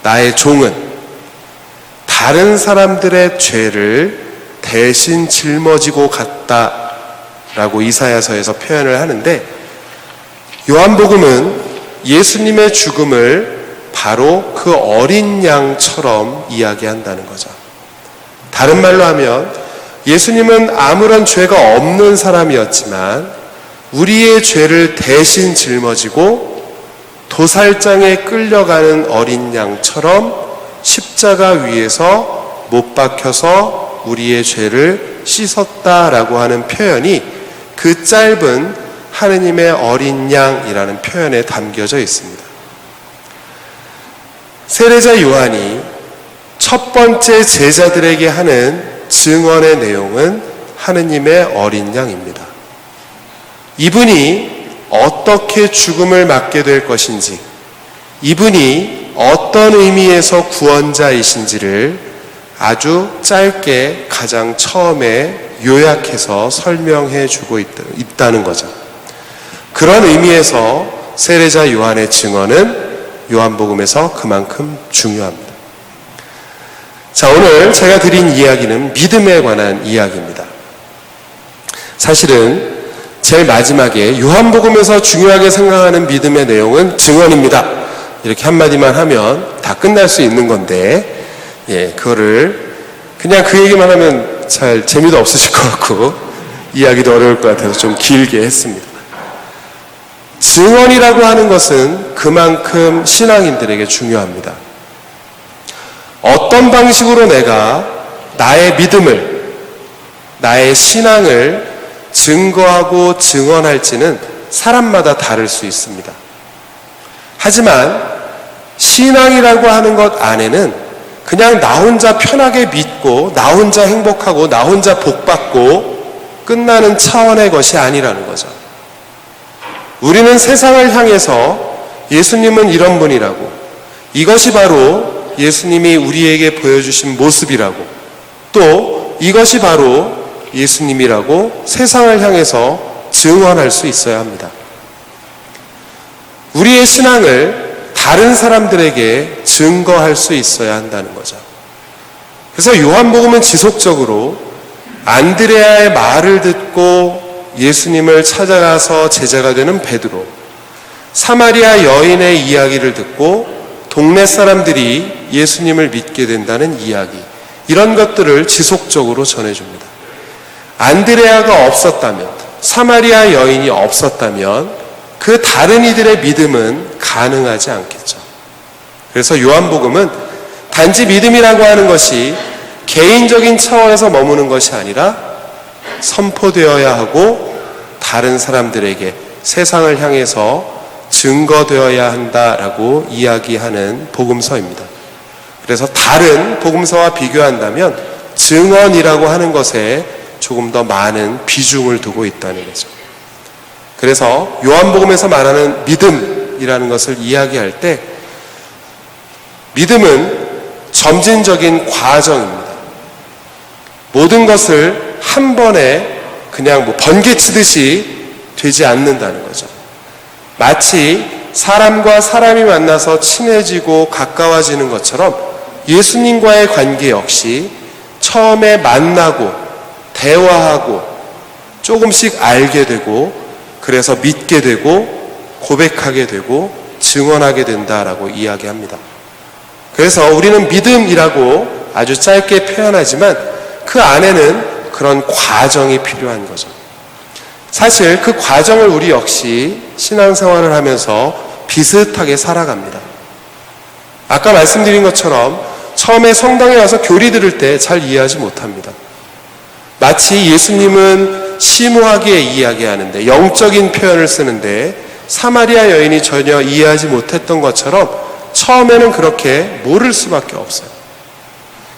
나의 종은 다른 사람들의 죄를 대신 짊어지고 갔다라고 이사야서에서 표현을 하는데 요한복음은 예수님의 죽음을 바로 그 어린 양처럼 이야기한다는 거죠. 다른 말로 하면 예수님은 아무런 죄가 없는 사람이었지만 우리의 죄를 대신 짊어지고 도살장에 끌려가는 어린 양처럼 십자가 위에서 못 박혀서 우리의 죄를 씻었다라고 하는 표현이 그 짧은 하느님의 어린 양이라는 표현에 담겨져 있습니다. 세례자 요한이 첫 번째 제자들에게 하는 증언의 내용은 하느님의 어린 양입니다. 이분이 어떻게 죽음을 맞게 될 것인지, 이분이 어떤 의미에서 구원자이신지를 아주 짧게 가장 처음에 요약해서 설명해 주고 있다는 거죠. 그런 의미에서 세례자 요한의 증언은 요한복음에서 그만큼 중요합니다. 자, 오늘 제가 드린 이야기는 믿음에 관한 이야기입니다. 사실은 제일 마지막에 요한복음에서 중요하게 생각하는 믿음의 내용은 증언입니다. 이렇게 한마디만 하면 다 끝날 수 있는 건데, 그거를 그냥 그 얘기만 하면 잘 재미도 없으실 것 같고 이야기도 어려울 것 같아서 좀 길게 했습니다. 증언이라고 하는 것은 그만큼 신앙인들에게 중요합니다. 어떤 방식으로 내가 나의 믿음을, 나의 신앙을 증거하고 증언할지는 사람마다 다를 수 있습니다. 하지만 신앙이라고 하는 것 안에는 그냥 나 혼자 편하게 믿고 나 혼자 행복하고 나 혼자 복받고 끝나는 차원의 것이 아니라는 거죠. 우리는 세상을 향해서 예수님은 이런 분이라고, 이것이 바로 예수님이 우리에게 보여주신 모습이라고, 또 이것이 바로 예수님이라고 세상을 향해서 증언할 수 있어야 합니다. 우리의 신앙을 다른 사람들에게 증거할 수 있어야 한다는 거죠. 그래서 요한복음은 지속적으로 안드레아의 말을 듣고 예수님을 찾아가서 제자가 되는 베드로, 사마리아 여인의 이야기를 듣고 동네 사람들이 예수님을 믿게 된다는 이야기, 이런 것들을 지속적으로 전해줍니다. 안드레아가 없었다면, 사마리아 여인이 없었다면 그 다른 이들의 믿음은 가능하지 않겠죠. 그래서 요한복음은 단지 믿음이라고 하는 것이 개인적인 차원에서 머무는 것이 아니라 선포되어야 하고 다른 사람들에게, 세상을 향해서 증거되어야 한다라고 이야기하는 복음서입니다. 그래서 다른 복음서와 비교한다면 증언이라고 하는 것에 조금 더 많은 비중을 두고 있다는 거죠. 그래서 요한복음에서 말하는 믿음이라는 것을 이야기할 때 믿음은 점진적인 과정입니다. 모든 것을 한 번에 그냥 번개치듯이 되지 않는다는 거죠. 마치 사람과 사람이 만나서 친해지고 가까워지는 것처럼 예수님과의 관계 역시 처음에 만나고 대화하고 조금씩 알게 되고, 그래서 믿게 되고 고백하게 되고 증언하게 된다라고 이야기합니다. 그래서 우리는 믿음이라고 아주 짧게 표현하지만 그 안에는 그런 과정이 필요한 거죠. 사실 그 과정을 우리 역시 신앙생활을 하면서 비슷하게 살아갑니다. 아까 말씀드린 것처럼 처음에 성당에 와서 교리 들을 때 잘 이해하지 못합니다. 마치 예수님은 심오하게 이야기하는데, 영적인 표현을 쓰는데 사마리아 여인이 전혀 이해하지 못했던 것처럼 처음에는 그렇게 모를 수밖에 없어요.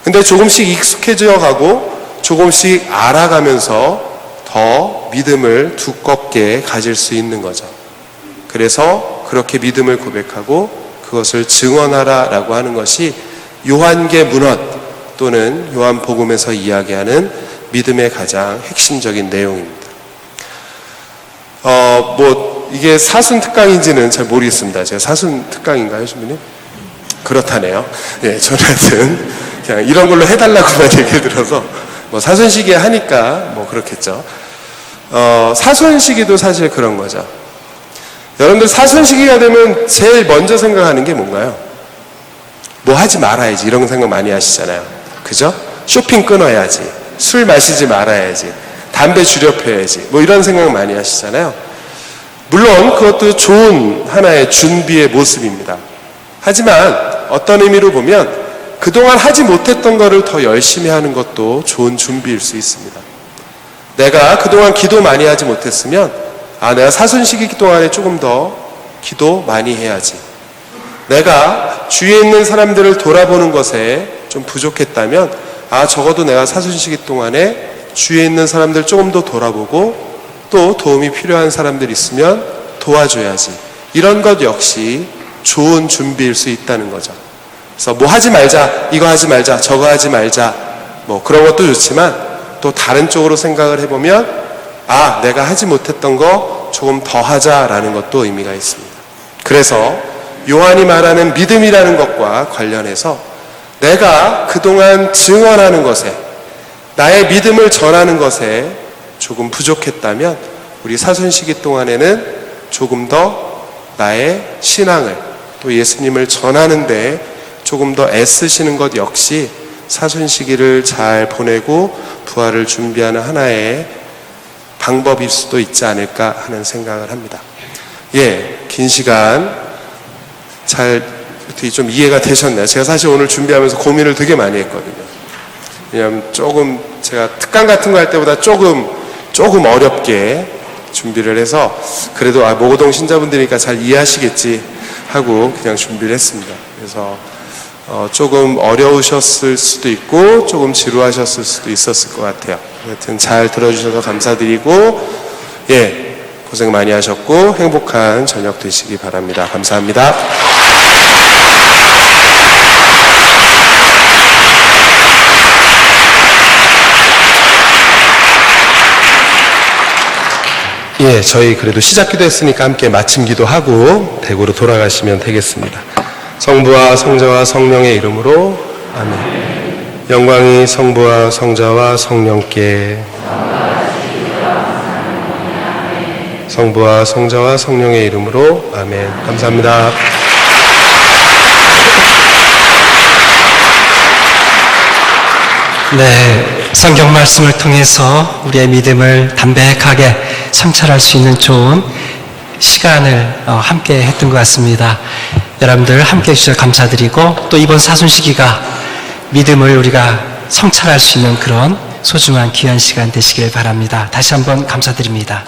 근데 조금씩 익숙해져 가고 조금씩 알아가면서 더 믿음을 두껍게 가질 수 있는 거죠. 그래서 그렇게 믿음을 고백하고 그것을 증언하라라고 하는 것이 요한계 문헌 또는 요한복음에서 이야기하는 믿음의 가장 핵심적인 내용입니다. 이게 사순특강인지는 잘 모르겠습니다. 제가 사순특강인가요, 주민님? 그렇다네요. 네, 저는 하여튼 그냥 이런 걸로 해달라고만 얘기를 들어서 사순시기에 하니까 그렇겠죠. 사순시기도 사실 그런 거죠. 여러분들 사순시기가 되면 제일 먼저 생각하는 게 뭔가요? 뭐 하지 말아야지, 이런 생각 많이 하시잖아요. 그죠? 쇼핑 끊어야지, 술 마시지 말아야지, 담배 줄여 펴야지, 이런 생각 많이 하시잖아요. 물론 그것도 좋은 하나의 준비의 모습입니다. 하지만 어떤 의미로 보면 그동안 하지 못했던 것을 더 열심히 하는 것도 좋은 준비일 수 있습니다. 내가 그동안 기도 많이 하지 못했으면 내가 사순시기 동안에 조금 더 기도 많이 해야지. 내가 주위에 있는 사람들을 돌아보는 것에 좀 부족했다면 적어도 내가 사순시기 동안에 주위에 있는 사람들 조금 더 돌아보고 또 도움이 필요한 사람들 있으면 도와줘야지. 이런 것 역시 좋은 준비일 수 있다는 거죠. 그래서 뭐 하지 말자, 이거 하지 말자, 저거 하지 말자, 뭐 그런 것도 좋지만 또 다른 쪽으로 생각을 해보면 내가 하지 못했던 거 조금 더 하자라는 것도 의미가 있습니다. 그래서 요한이 말하는 믿음이라는 것과 관련해서 내가 그동안 증언하는 것에, 나의 믿음을 전하는 것에 조금 부족했다면 우리 사순시기 동안에는 조금 더 나의 신앙을 또 예수님을 전하는 데 조금 더 애쓰시는 것 역시 사순시기를 잘 보내고 부활을 준비하는 하나의 방법일 수도 있지 않을까 하는 생각을 합니다. 긴 시간 잘 좀 이해가 되셨나요? 제가 사실 오늘 준비하면서 고민을 되게 많이 했거든요. 왜냐하면 조금 제가 특강 같은 거 할 때보다 조금 어렵게 준비를 해서 그래도 모고동 신자분들이니까 잘 이해하시겠지 하고 그냥 준비를 했습니다. 그래서 조금 어려우셨을 수도 있고 조금 지루하셨을 수도 있었을 것 같아요. 하여튼 잘 들어주셔서 감사드리고 고생 많이 하셨고 행복한 저녁 되시기 바랍니다. 감사합니다. 저희 그래도 시작기도 했으니까 함께 마침기도 하고 대구로 돌아가시면 되겠습니다. 성부와 성자와 성령의 이름으로 아멘. 영광이 성부와 성자와 성령께, 성부와 성자와 성령의 이름으로 아멘. 감사합니다. 성경 말씀을 통해서 우리의 믿음을 담백하게 성찰할 수 있는 좋은 시간을 함께 했던 것 같습니다. 여러분들 함께 해주셔서 감사드리고 또 이번 사순시기가 믿음을 우리가 성찰할 수 있는 그런 소중한 귀한 시간 되시길 바랍니다. 다시 한번 감사드립니다.